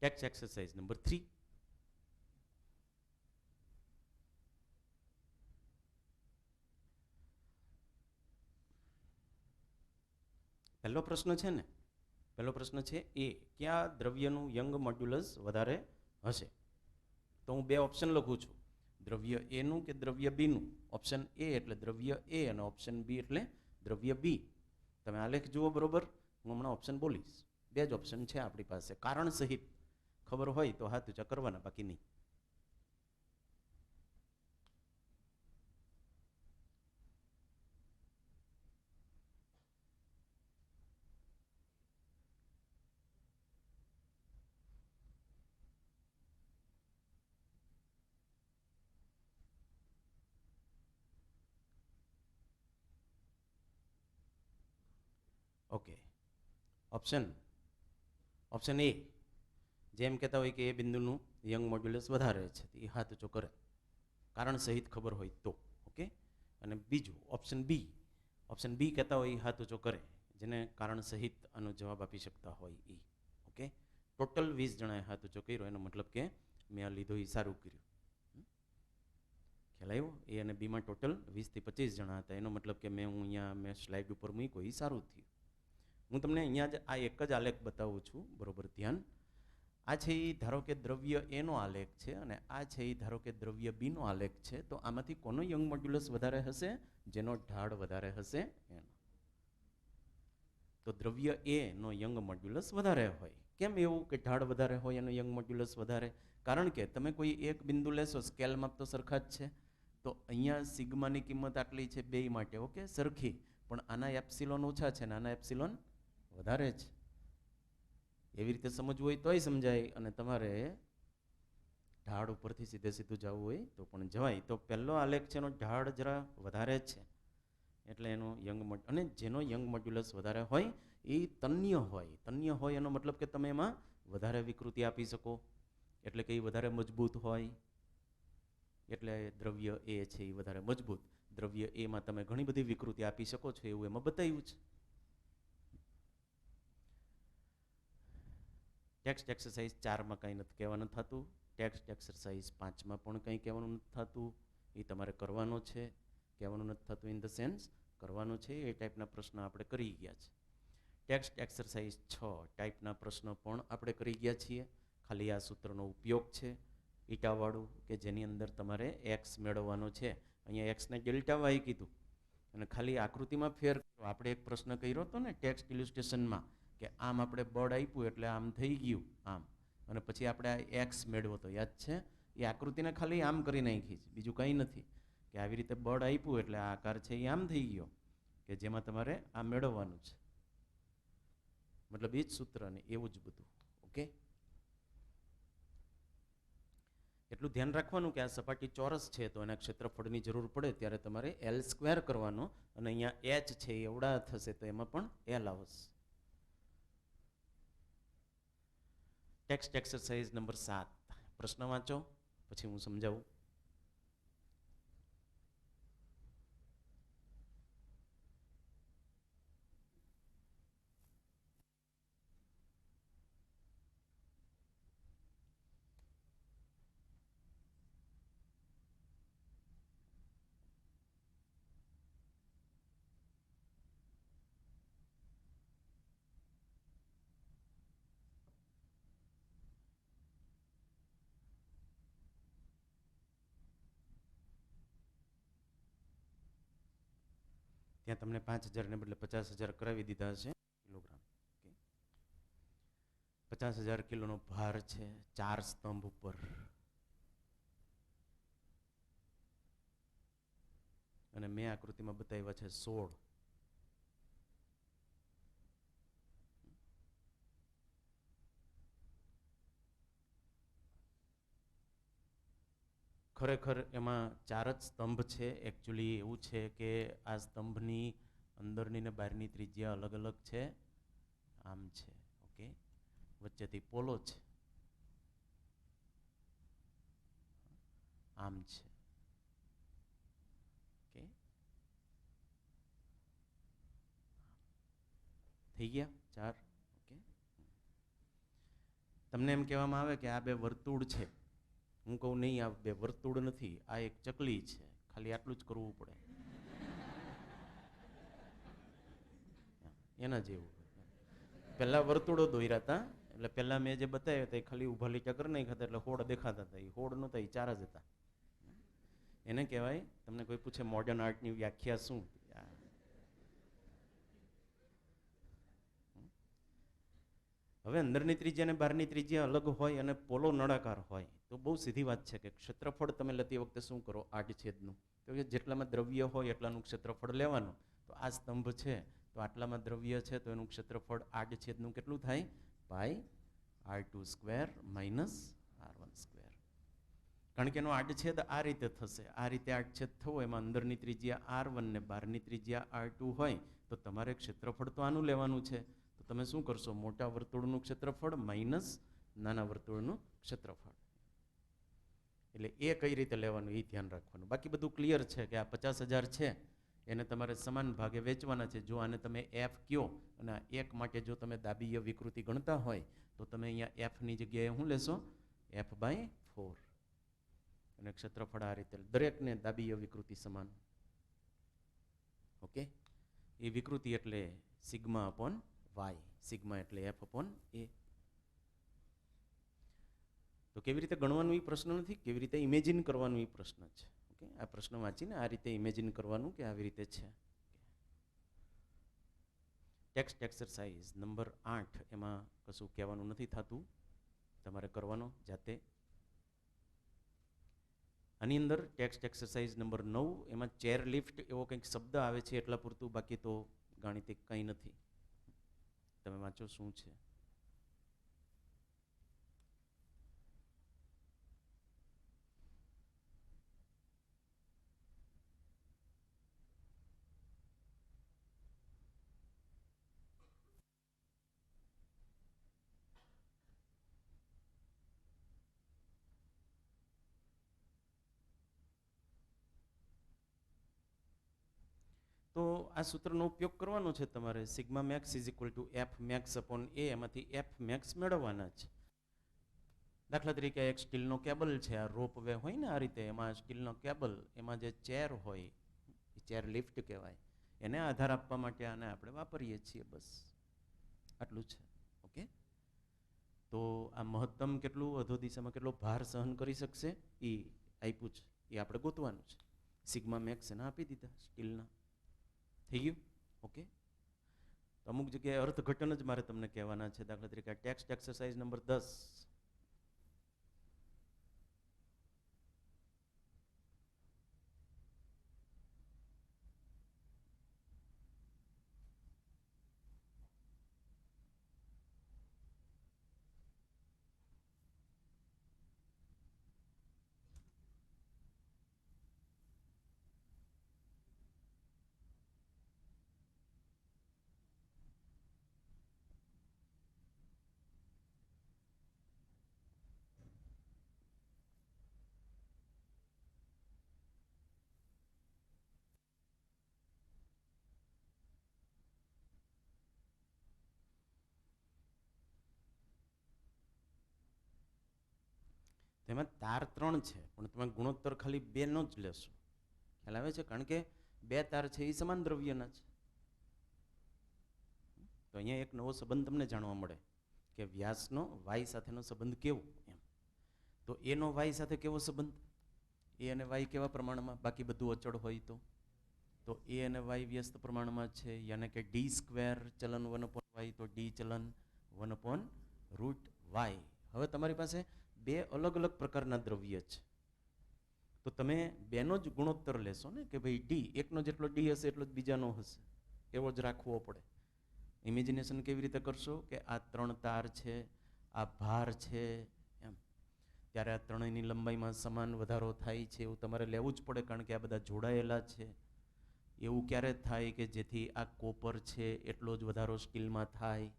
Text exercise number 3. પહેલો પ્રશ્ન છે ને, પહેલો પ્રશ્ન છે એ, કયા દ્રવ્યનું યંગ મોડ્યુલસ વધારે હશે? તો હું બે ઓપ્શન લખું છું, દ્રવ્ય એનું કે દ્રવ્ય બીનું. ઓપ્શન એ એટલે દ્રવ્ય એ અને ઓપ્શન બી એટલે દ્રવ્ય બી. તમે આલેખ જુઓ બરોબર, હું હમણાં ઓપ્શન બોલીશ. બે જ ઓપ્શન છે આપણી પાસે. કારણ સહિત ખબર હોય તો હાથ ઊંચા કરવાના, બાકી નહીં. ઓકે, ઓપ્શન એ, જેમ કહેતા હોય કે એ બિંદુનું યંગ મોડ્યુલસ વધારે છે, એ હાથ ઊંચો કરે, કારણ સહિત ખબર હોય તો. ઓકે. અને બીજું ઓપ્શન બી કહેતા હોય એ હાથ ઊંચો કરે, જેને કારણ સહિત આનો જવાબ આપી શકતા હોય એ. ઓકે. ટોટલ 20 જણાએ હાથ ઊંચો કર્યો, એનો મતલબ કે મેં આ લીધો એ સારું કર્યું. ખ્યાલ આવ્યો? એ અને બીમાં ટોટલ 20 થી 25 જણા હતા, એનો મતલબ કે મેં સ્લાઇડ ઉપર મૂક્યો એ સારું થયું. હું તમને અહીંયા જ આ એક જ આલેખ બતાવું છું, બરોબર ધ્યાન. આ છે એ ધારો કે દ્રવ્ય એનો આલેખ છે, અને આ છે એ ધારો કે દ્રવ્ય બીનો આલેખ છે. તો આમાંથી કોનો યંગ મોડ્યુલસ વધારે હશે? જેનો ઢાળ વધારે હશે એનો. તો દ્રવ્ય એ નો યંગ મોડ્યુલસ વધારે હોય. કેમ એવું કે ઢાળ વધારે હોય એનો યંગ મોડ્યુલસ વધારે? કારણ કે તમે કોઈ એક બિંદુ લેશો, સ્કેલ માપ તો સરખા જ છે, તો અહીંયા સિગ્માની કિંમત આટલી છે બે માટે, ઓકે, સરખી. પણ આના એપ્સિલોન ઓછા છે ને આના એપ્સિલોન વધારે છે. એવી રીતે સમજવું હોય તોય સમજાય, અને તમારે ઢાળ ઉપરથી સીધું જવું હોય તો પણ જવાય. તો પહેલો આલેખ છે એનો ઢાળ જરા વધારે છે, એટલે એનો યંગ અને જેનો યંગ મોડ્યુલસ વધારે હોય એ તન્ય હોય. તન્ય હોય એનો મતલબ કે તમે એમાં વધારે વિકૃતિ આપી શકો, એટલે કે એ વધારે મજબૂત હોય. એટલે દ્રવ્ય એ છે એ વધારે મજબૂત. દ્રવ્ય એમાં તમે ઘણી બધી વિકૃતિ આપી શકો છો, એવું એમાં બતાવ્યું છે. ટેક્સ્ટ એક્સરસાઇઝ 4માં કંઈ નથી કહેવાનું થતું, ટેક્સ્ટ એક્સરસાઇઝ 5માં પણ કંઈ કહેવાનું નથી થતું. એ તમારે કરવાનો છે, કહેવાનું નથી થતું ઇન ધ સેન્સ કરવાનો છે. એ ટાઈપના પ્રશ્ન આપણે કરી ગયા છે. ટેક્સ્ટ એક્સરસાઇઝ 6 ટાઈપના પ્રશ્નો પણ આપણે કરી ગયા છીએ. ખાલી આ સૂત્રનો ઉપયોગ છે ઈટાવાળું, કે જેની અંદર તમારે એક્સ મેળવવાનો છે. અહીંયા એક્સને ડેલ્ટા વાય કીધું, અને ખાલી આકૃતિમાં ફેર. આપણે એક પ્રશ્ન કર્યો હતો ને ટેક્સ્ટ ઇલ્યુસ્ટ્રેશનમાં, કે આમ આપણે બળ આપ્યું એટલે આમ થઈ ગયું આમ, અને પછી આપણે આ એક્સ મેળવો તો યાદ છે? એ આકૃતિને ખાલી આમ કરી નાખી છે, બીજું કંઈ નથી. કે આવી રીતે બળ આપ્યું એટલે આ આકાર છે એ આમ થઈ ગયો, કે જેમાં તમારે આ મેળવવાનું છે. મતલબ એ જ સૂત્ર ને એવું જ બધું. ઓકે, એટલું એટલું ધ્યાન રાખવાનું કે આ સપાટી ચોરસ છે તો એના ક્ષેત્રફળની જરૂર પડે ત્યારે તમારે L² કરવાનો, અને અહીંયા H છે એ એવડા થશે તો એમાં પણ L આવશે. Text exercise number 7. પ્રશ્ન વાંચો પછી હું સમજાવું. ત્યાં તમને 5,000 ને બદલે 50,000 કરાવી દીધા છે કિલોગ્રામ. 50,000 કિલોનો ભાર છે 4 સ્તંભ ઉપર, અને મેં આકૃતિમાં બતાવ્યા છે 16. ખરેખર એમાં 4 જ સ્તંભ છે. એકચ્યુઅલી એવું છે કે આ સ્તંભની અંદરની ને બહારની ત્રિજ્યા અલગ અલગ છે. આમ છે, ઓકે. વચ્ચેથી પોલો છે, આમ છે, ઓકે. થઈ ગયા 4, ઓકે. તમને એમ કહેવામાં આવે કે આ 2 વર્તુળ છે. હું કહું નહીં, આ 2 વર્તુળ નથી, આ એક ચકલી છે, ખાલી આટલું જ કરવું પડે. એના જેવું. પહેલા વર્તુળો દોર્યા હતા, એટલે પહેલા મેં જે બતાવ્યા હતા એ ખાલી ઉભા લીટા કરી નાખ્યા હતા, એટલે હોડ દેખાતા હતા. એ હોડ નહોતા, એ 4 જ હતા. એને કહેવાય, તમને કોઈ પૂછે મોડર્ન આર્ટની વ્યાખ્યા શું? હવે અંદરની ત્રિજ્યા અને બહારની ત્રિજ્યા અલગ હોય અને પોલો નળાકાર હોય તો બહુ સીધી વાત છે કે ક્ષેત્રફળ તમે લેતી વખતે શું કરો? આડછેદનું. તો કે જેટલામાં દ્રવ્ય હોય એટલાનું ક્ષેત્રફળ લેવાનું. તો આ સ્તંભ છે તો આટલામાં દ્રવ્ય છે તો એનું ક્ષેત્રફળ આડછેદનું કેટલું થાય? πr² - r1². કારણ કે એનો આડછેદ આ રીતે થશે. આ રીતે આડછેદ થવો, એમાં અંદરની ત્રિજ્યા r1 ને બહારની ત્રિજ્યા r2 હોય તો તમારે ક્ષેત્રફળ તો આનું લેવાનું છે. તો તમે શું કરશો? મોટા વર્તુળનું ક્ષેત્રફળ માઇનસ નાના વર્તુળનું ક્ષેત્રફળ. એટલે એ કઈ રીતે લેવાનું એ ધ્યાન રાખવાનું. બાકી બધું ક્લિયર છે કે આ 50,000 છે એને તમારે સમાન ભાગે વેચવાના છે. જો આને તમે F કયો અને આ એક માટે જો તમે દાબીય વિકૃતિ ગણતા હોય તો તમે અહીંયા Fની જગ્યાએ શું લેશો? F/4. અને ક્ષેત્રફળ આ રીતે દરેકને દાબીય વિકૃતિ સમાન, ઓકે. એ વિકૃતિ એટલે σ/y, સિગ્મા એટલે F/A. તો કેવી રીતે ગણવાનું એ પ્રશ્ન નથી, કેવી રીતે ઇમેજિન કરવાનું એ પ્રશ્ન છે, ઓકે. આ પ્રશ્ન વાંચીને આ રીતે ઇમેજિન કરવાનું કે આવી રીતે છે. ટેક્સ્ટ એક્સરસાઇઝ નંબર 8, એમાં કશું કહેવાનું નથી થતું, તમારે કરવાનો જાતે. આની અંદર ટેક્સ્ટ એક્સરસાઇઝ નંબર 9, એમાં ચેર લિફ્ટ એવો કંઈક શબ્દ આવે છે એટલા પૂરતું, બાકી તો ગાણિતિક કંઈ નથી. તમે વાંચો શું છે. તો આ સૂત્રનો ઉપયોગ કરવાનો છે તમારે. σmax = Fmax/A, એમાંથી Fmax મેળવવાના છે. દાખલા તરીકે એક સ્ટીલનો કેબલ છે, આ રોપ વે હોય ને આ રીતે, એમાં સ્ટીલનો કેબલ, એમાં જે ચેર હોય એ ચેર લિફ્ટ કહેવાય. એને આધાર આપવા માટે આને આપણે વાપરીએ છીએ, બસ આટલું છે, ઓકે. તો આ મહત્તમ કેટલું અધોદિશામાં કેટલો ભાર સહન કરી શકશે એ આપ્યું છે, એ આપણે ગોતવાનું છે. σmax એના આપી દીધા સ્ટીલના. થઈ ગયું, ઓકે. તો અમુક જગ્યાએ અર્થઘટન જ મારે તમને કહેવાના છે. દાખલા તરીકે ટેક્સ્ટ એક્સરસાઇઝ નંબર 10. તેમાં તાર 3 છે, પણ તમે ગુણોત્તર ખાલી 2નો જ લેશો. ખ્યાલ આવે છે? કારણ કે 2 તાર છે એ સમાન દ્રવ્યના છે. તો અહીંયા એક નવો સંબંધ તમને જાણવા મળે કે વ્યાસનો વાય સાથેનો સંબંધ કેવો એમ. તો એનો વાય સાથે કેવો સંબંધ? એ અને વાય કેવા પ્રમાણમાં? બાકી બધું અચળ હોય તો એ અને વાય વ્યસ્ત પ્રમાણમાં છે. યાને કે d² ચલન 1/y તો d ચલન 1/√y. હવે તમારી પાસે 2 અલગ અલગ પ્રકારના દ્રવ્ય છે, તો તમે 2નો જ ગુણોત્તર લેશો ને કે ભાઈ ડી એકનો જેટલો ડી હશે એટલો જ બીજાનો હશે, એવો જ રાખવો પડે. ઇમેજિનેશન કેવી રીતે કરશો કે આ 3 તાર છે, આ ભાર છે એમ, ત્યારે આ ત્રણેયની લંબાઈમાં સમાન વધારો થાય છે એવું તમારે લેવું જ પડે, કારણ કે આ બધા જોડાયેલા છે. એવું ક્યારે થાય કે જેથી આ કોપર છે એટલો જ વધારો સ્ટીલમાં થાય?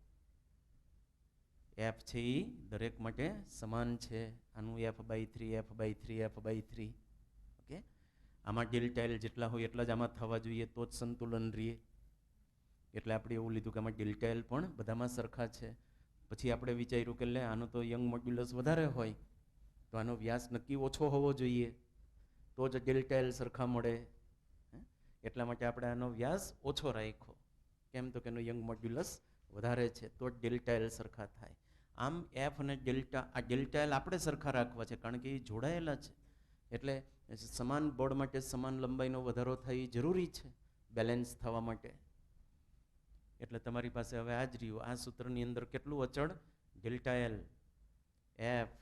એફ છે એ દરેક માટે સમાન છે. આનું F/3 F/3 F/3. ઓકે, આમાં ડેલ્ટા એલ જેટલા હોય એટલા જ આમાં થવા જોઈએ, તો જ સંતુલન રહે. એટલે આપણે એવું લીધું કે આમાં ડેલ્ટા એલ પણ બધામાં સરખા છે. પછી આપણે વિચાર્યું કે લે આનો તો યંગ મોડ્યુલસ વધારે હોય, તો આનો વ્યાસ નક્કી ઓછો હોવો જોઈએ, તો જ ડેલ્ટા એલ સરખા મળે. એટલા માટે આપણે આનો વ્યાસ ઓછો રાખ્યો. કેમ? તો કે એનું યંગ મોડ્યુલસ વધારે છે, તો જ ડેલ્ટા એલ સરખા થાય. આમ એફ અને આ ડેલ્ટા એલ આપણે સરખા રાખવા છે, કારણ કે એ જોડાયેલા છે. એટલે સમાન બળ માટે સમાન લંબાઈનો વધારો થાય એ જરૂરી છે બેલેન્સ થવા માટે. એટલે તમારી પાસે હવે આ જ રહ્યું. આ સૂત્રની અંદર કેટલું અચળ? ડેલ્ટા એલ, એફ,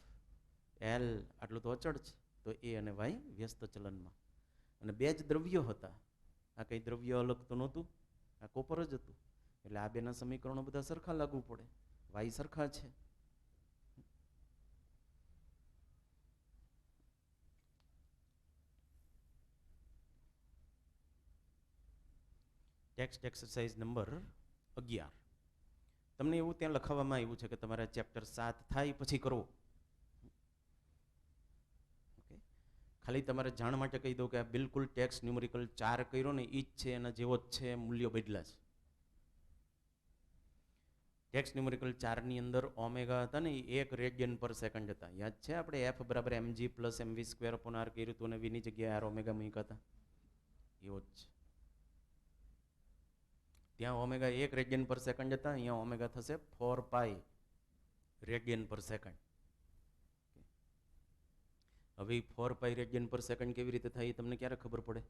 એલ આટલું તો અચળ છે. તો એ અને વાય વ્યસ્ત ચલનમાં. અને 2 જ દ્રવ્યો હતા. આ કંઈ દ્રવ્ય અલગ તો નહોતું, આ કોપર જ હતું. એટલે આ 2ના સમીકરણો બધા સરખા લાગુ પડે, વાય સરખા છે. Text exercise number 11. તમને એવું ત્યાં લખાવવામાં આવ્યું છે કે તમારે ચેપ્ટર 7 થાય પછી કરવો. ઓકે, ખાલી તમારે જાણ માટે કહી દઉં કે આ બિલકુલ ટેક્સ્ટ ન્યુમેરિકલ 4 કર્યો ને એ જ છે, એના જેવો જ છે, મૂલ્યો બદલા છે. ટેક્સ્ટ ન્યુમેરિકલ 4ની અંદર ઓમેગા હતા ને એ 1 રેડિયન પર સેકન્ડ હતા. યાદ છે? આપણે F = mg + mv² r કર્યું હતું અને વીની જગ્યાએ r ઓમેગા મૂક્યા હતા. એવો જ છે. ત્યાં ઓમેગા 1 રેડિયન પર સેકન્ડ હતા, અહીંયા ઓમેગા થશે 4π રેડિયન પર સેકન્ડ. હવે 4π રેડિયન પર સેકન્ડ કેવી રીતે થાય એ તમને ક્યારે ખબર પડે?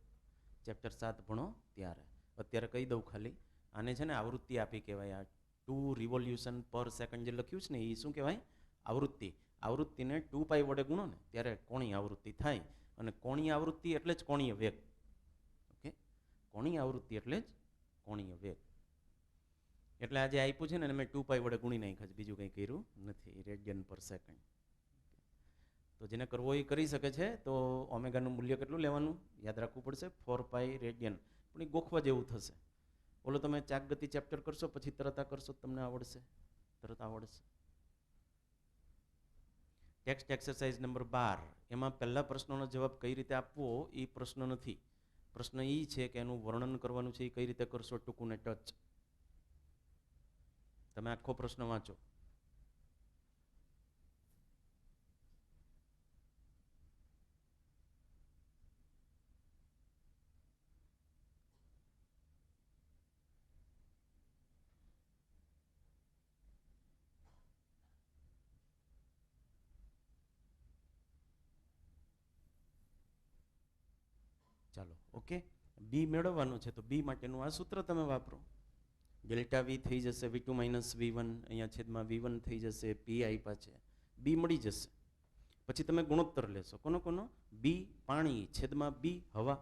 ચેપ્ટર 7 ભણો ત્યારે. અત્યારે કહી દઉં ખાલી, આને છે ને આવૃત્તિ આપી કહેવાય. આ 2 રિવોલ્યુશન પર સેકન્ડ જે લખ્યું છે ને એ શું કહેવાય? આવૃત્તિ. આવૃત્તિને 2π વડે ગુણો ને ત્યારે કોણીય આવૃત્તિ થાય. અને કોણીય આવૃત્તિ એટલે જ કોણીય વેગ. ઓકે, કોણીય આવૃત્તિ એટલે જ કોણીય વેગ. એટલે આજે આપ્યું છે ને મેં 2π વડે ગુણી નાખ્યા છે, બીજું કંઈ કર્યું નથી. રેડિયન પર સેકન્ડ. તો જેને કરવો એ કરી શકે છે. તો ઓમેગાનું મૂલ્ય કેટલું લેવાનું યાદ રાખવું પડશે, 4π રેડિયન. પણ એ ગોખવા જેવું થશે. બોલો તમે ચાક ગતિ ચેપ્ટર કરશો પછી તરત આ કરશો, તમને આવડશે, તરત આવડશે. Text exercise number 12. એમાં પહેલા પ્રશ્નનો જવાબ કઈ રીતે આપવો એ પ્રશ્ન નથી. પ્રશ્ન એ છે કે એનું વર્ણન કરવાનું છે, એ કઈ રીતે કરશો, ટૂંકું ને ટચ. તમે આખો પ્રશ્ન વાંચો. ચાલો, ઓકે. બી મેળવવાનું છે તો બી માટેનું આ સૂત્ર તમે વાપરો. ડેલ્ટા વી થઈ જશે V2 - V1, અહીંયા છેદમાં V1 થઈ જશે, પી આપ્યા છે, બી મળી જશે. પછી તમે ગુણોત્તર લેશો. કોનો કોનો? બી પાણી છેદમાં બી હવા.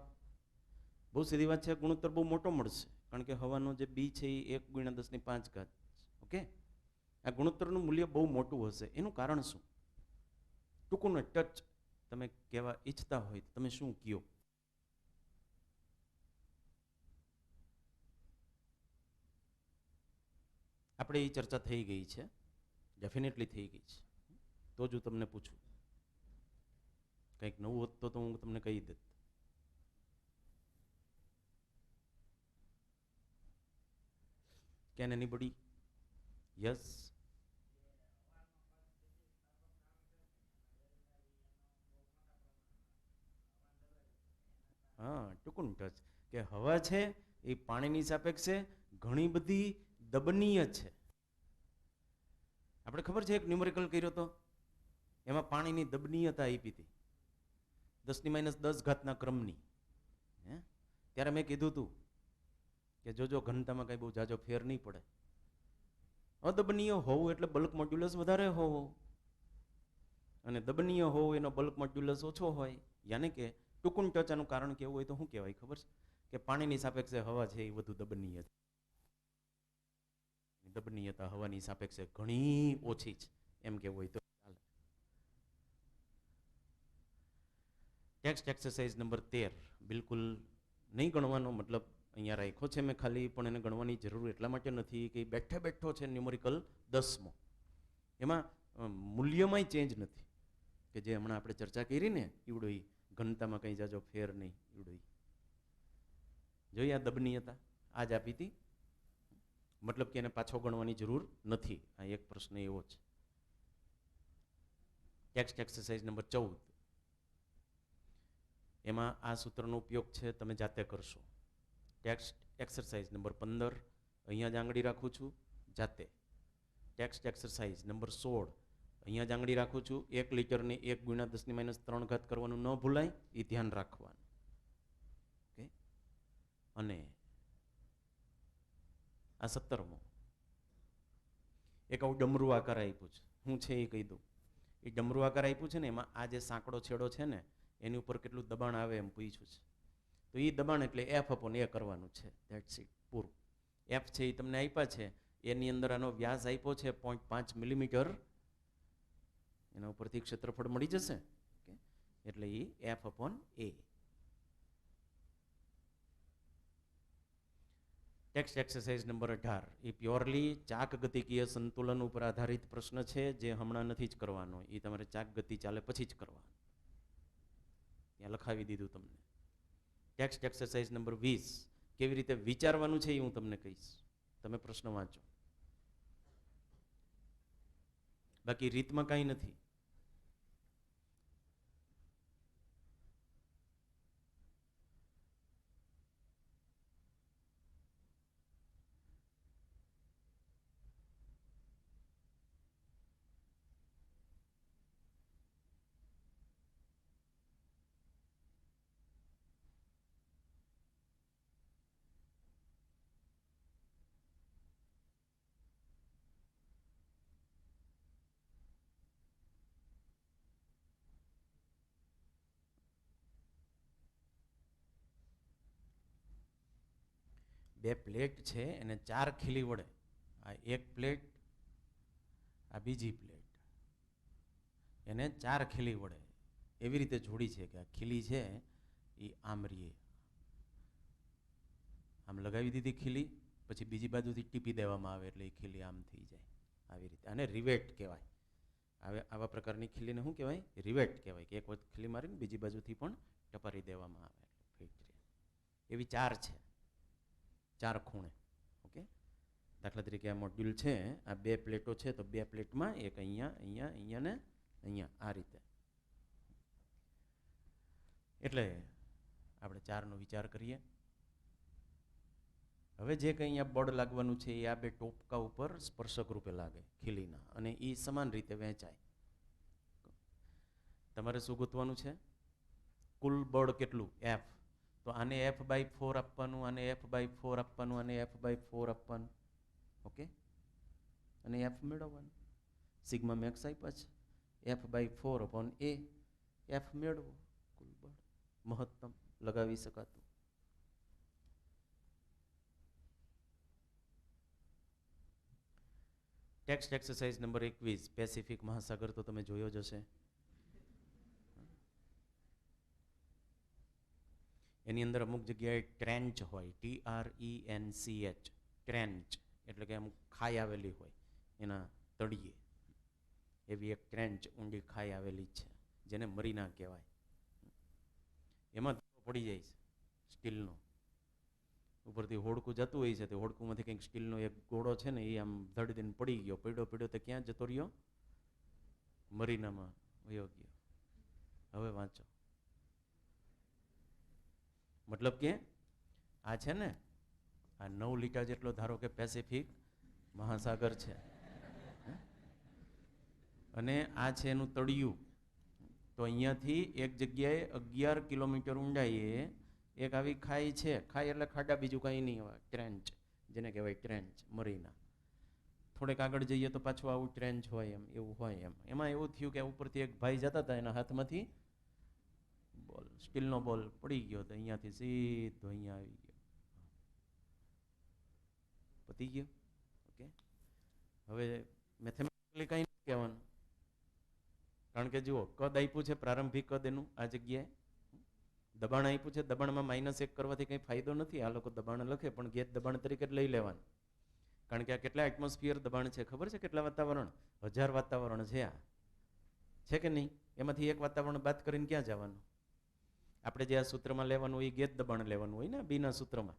બહુ સીધી વાત છે, ગુણોત્તર બહુ મોટો મળશે, કારણ કે હવાનો જે બી છે એ 1 × 10⁵. ઓકે, આ ગુણોત્તરનું મૂલ્ય બહુ મોટું હશે. એનું કારણ શું? ટૂંકું ને ટચ તમે કહેવા ઈચ્છતા હોય તો તમે શું કહો? આપણે એ ચર્ચા થઈ ગઈ છે, ડેફિનેટલી થઈ ગઈ છે. તો જ હું તમને પૂછું. કંઈક નવું હોત તો હું તમને કહી દેત. Can anybody? યસ. ટૂંકું ટચ કે હવા છે એ પાણીની સાપેક્ષે ઘણી બધી દબનીય છે. આપણે ખબર છે એક ન્યુમેરિકલ કર્યો તો, એમાં પાણીની દબનીયતા આપી હતી 10⁻10 ક્રમની. ત્યારે મેં કીધું હતું કે જો ઘનતામાં કઈ બહુ જાજો ફેર નહીં પડે. અદબનીય હોવું એટલે બલ્ક મોડ્યુલસ વધારે હોવો, અને દબનીય હોવું એનો બલ્ક મોડ્યુલસ ઓછો હોય. યાની કે ટૂંકું ટચાનું કારણ કેવું હોય તો શું કહેવાય ખબર છે? કે પાણીની સાપેક્ષે હવા છે એ વધુ દબનીય છે. દબનીયતા હવાની સાપેક્ષે ઘણી ઓછી છે એમ કેવું હોય તો ચાલે. ટેક્સ્ટ એક્સરસાઇઝ નંબર 13 બિલકુલ નહીં ગણવાનો, મતલબ અહીંયા રાખ્યો છે મેં ખાલી, પણ એને ગણવાની જરૂર એટલા માટે નથી કે બેઠે બેઠો છે ન્યુમેરિકલ 10મો. એમાં મૂલ્યમાંય ચેન્જ નથી, કે જે હમણાં આપણે ચર્ચા કરી ને ઈવડો ઘનતામાં કંઈ જાજો ફેર નહીં. ઈવડો જોઈએ આ દબનીયતા આ જ આપી હતી, મતલબ કે એને પાછો ગણવાની જરૂર નથી. આ એક પ્રશ્ન એવો છે. ટેક્સ્ટ એક્સરસાઇઝ નંબર 14, એમાં આ સૂત્રનો ઉપયોગ છે તમે જાતે કરશો. ટેક્સ્ટ એક્સરસાઇઝ નંબર 15, અહીંયા જ આંગળી રાખું છું જાતે. ટેક્સ્ટ એક્સરસાઇઝ નંબર 16, અહીંયા જ આંગળી રાખું છું. 1 લિટરને 1 × 10⁻³ કરવાનું ન ભૂલાય, એ ધ્યાન રાખવાનું. ઓકે. અને આ 17મો એક આવું ડમરું આકાર આપ્યું છે. શું છે એ કહી દઉં. એ ડમરું આકાર આપ્યું છે ને, એમાં આ જે સાંકડો છેડો છે ને એની ઉપર કેટલું દબાણ આવે એમ પૂછ્યું છે. તો એ દબાણ એટલે F/A કરવાનું છે. ધેટ્સ ઇટ, પૂરું. F છે એ તમને આપ્યા છે, એની અંદર આનો વ્યાસ આપ્યો છે 0.5 મિલીમીટર. એના ઉપરથી ક્ષેત્રફળ મળી જશે. ઓકે, એટલે એ F/A. ટેક્સ્ટ એક્સરસાઇઝ નંબર 18, એ પ્યોરલી ચાક ગતિકીય સંતુલન ઉપર આધારિત પ્રશ્ન છે, જે હમણાં નથી જ કરવાનો. એ તમારે ચાક ગતિ ચાલે પછી જ કરવાનો. ત્યાં લખાવી દીધું તમને. ટેક્સ્ટ એક્સરસાઇઝ નંબર 20, કેવી રીતે વિચારવાનું છે એ હું તમને કહીશ. તમે પ્રશ્ન વાંચો, બાકી રીતમાં કાંઈ નથી. બે પ્લેટ છે એને 4 ખીલી વડે, આ એક પ્લેટ, આ બીજી પ્લેટ, એને 4 ખીલી વડે એવી રીતે જોડી છે કે આ ખીલી છે એ આમ રીએ, આમ લગાવી દીધી ખીલી, પછી બીજી બાજુથી ટીપી દેવામાં આવે એટલે એ ખીલી આમ થઈ જાય. આવી રીતે આને રિવેટ કહેવાય. આવા પ્રકારની ખીલીને શું કહેવાય? રિવેટ કહેવાય. કે એક વખત ખીલી મારીને બીજી બાજુથી પણ ટપારી દેવામાં આવે એટલે ફિટ રહે. એવી 4 છે, 4 ખૂણે. ઓકે, દાખલા તરીકે આ મોડ્યુલ છે, આ 2 પ્લેટો છે, તો 2 પ્લેટમાં એક અહીંયા, અહીંયા, અહીંયા ને અહીંયા, આ રીતે. એટલે આપણે 4નો વિચાર કરીએ. હવે જે કંઈ અહીંયા બળ લાગવાનું છે એ આ 2 ટોપકા ઉપર સ્પર્શક રૂપે લાગે ખીલીના, અને એ સમાન રીતે વહેંચાય. તમારે શું ગોતવાનું છે? કુલ બળ કેટલું? F. તો આને F/4 આપવાનું, આને F/4 આપવાનું, આને F/4 આપવાનું. ઓકે, અને F મેળવવાનું. સિગ્મા મેક્સ આપ્યા છે, F/4/A. F મેળવો, કુલ બળ મહત્તમ લગાવી શકાતું. ટેક્સ્ટ એક્સરસાઇઝ નંબર 21, પેસિફિક મહાસાગર તો તમે જોયો જ હશે. એની અંદર અમુક જગ્યાએ ટ્રેન્ચ હોય, TRENCH, ટ્રેન્ચ એટલે કે અમુક ખાઈ આવેલી હોય એના તળિયે. એવી એક ટ્રેન્ચ, ઊંડી ખાઈ આવેલી છે, જેને મરીના કહેવાય. એમાં પડી જાય છે સ્ટીલનો, ઉપરથી હોડકું જતું હોય છે, તે હોડકુંમાંથી કંઈક સ્ટીલનો એક ગોળો છે ને એ આમ ધડ દઈને પડી ગયો, પડ્યો તો ક્યાં જતો રહ્યો? મરીનામાં વયો ગયો. હવે વાંચો, મતલબ કે આ છે ને, આ 9 લીટા જેટલો ધારો કે પેસિફિક મહાસાગર છે, અને આ છે એનું તળિયું. તો અહીંયાથી એક જગ્યાએ 11 કિલોમીટર ઊંડાઈએ એક આવી ખાઈ છે. ખાઈ એટલે ખાડા, બીજું કાંઈ નહીં હોય. ટ્રેન્ચ જેને કહેવાય, ટ્રેન્ચ મરીના. થોડેક આગળ જઈએ તો પાછું આવું ટ્રેન્ચ હોય, એમ એવું હોય. એમાં એવું થયું કે ઉપરથી એક ભાઈ જતા હતા, એના હાથમાંથી બોલ, સ્ટીલનો બોલ પડી ગયો, તો અહીંયાથી સીધો અહીંયા આવી ગયો, પતી ગયો. ઓકે, હવે મેથેમેટિકલી કંઈ નથી કહેવાનું, કારણ કે જુઓ, કદ આપ્યું છે, પ્રારંભિક કદ એનું આ જગ્યાએ. દબાણ આપ્યું છે, દબાણમાં -1 કરવાથી કંઈ ફાયદો નથી. આ લોકો દબાણ લખે પણ ગેજ દબાણ તરીકે જ લઈ લેવાનું, કારણ કે આ કેટલા એટમોસ્ફિયર દબાણ છે ખબર છે? કેટલા વાતાવરણ? 1000 વાતાવરણ છે આ, છે કે નહીં? એમાંથી એક વાતાવરણ બાદ કરીને ક્યાં જવાનું? આપણે જે આ સૂત્રમાં લેવાનું હોય એ ગેજ દબાણ લેવાનું હોય ને, બીના સૂત્રમાં.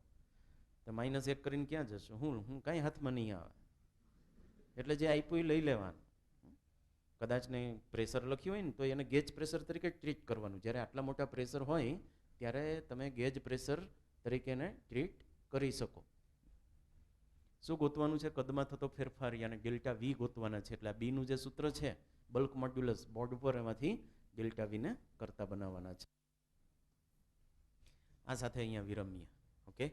તો -1 કરીને ક્યાં જશું? હું કાંઈ હાથમાં નહીં આવે. એટલે જે આપ્યું એ લઈ લેવાનું. કદાચ ને પ્રેશર લખ્યું હોય ને તો એને ગેજ પ્રેશર તરીકે ટ્રીટ કરવાનું. જ્યારે આટલા મોટા પ્રેશર હોય ત્યારે તમે ગેજ પ્રેશર તરીકે એને ટ્રીટ કરી શકો. શું ગોતવાનું છે? કદમાં થતો ફેરફાર, યાને ડેલ્ટા વી ગોતવાના છે. એટલે આ બીનું જે સૂત્ર છે બલ્ક મોડ્યુલસ બોર્ડ ઉપર, એમાંથી ડેલ્ટા વીને કરતા બનાવવાના છે. આ સાથે અહીંયા વિરમીએ. ઓકે.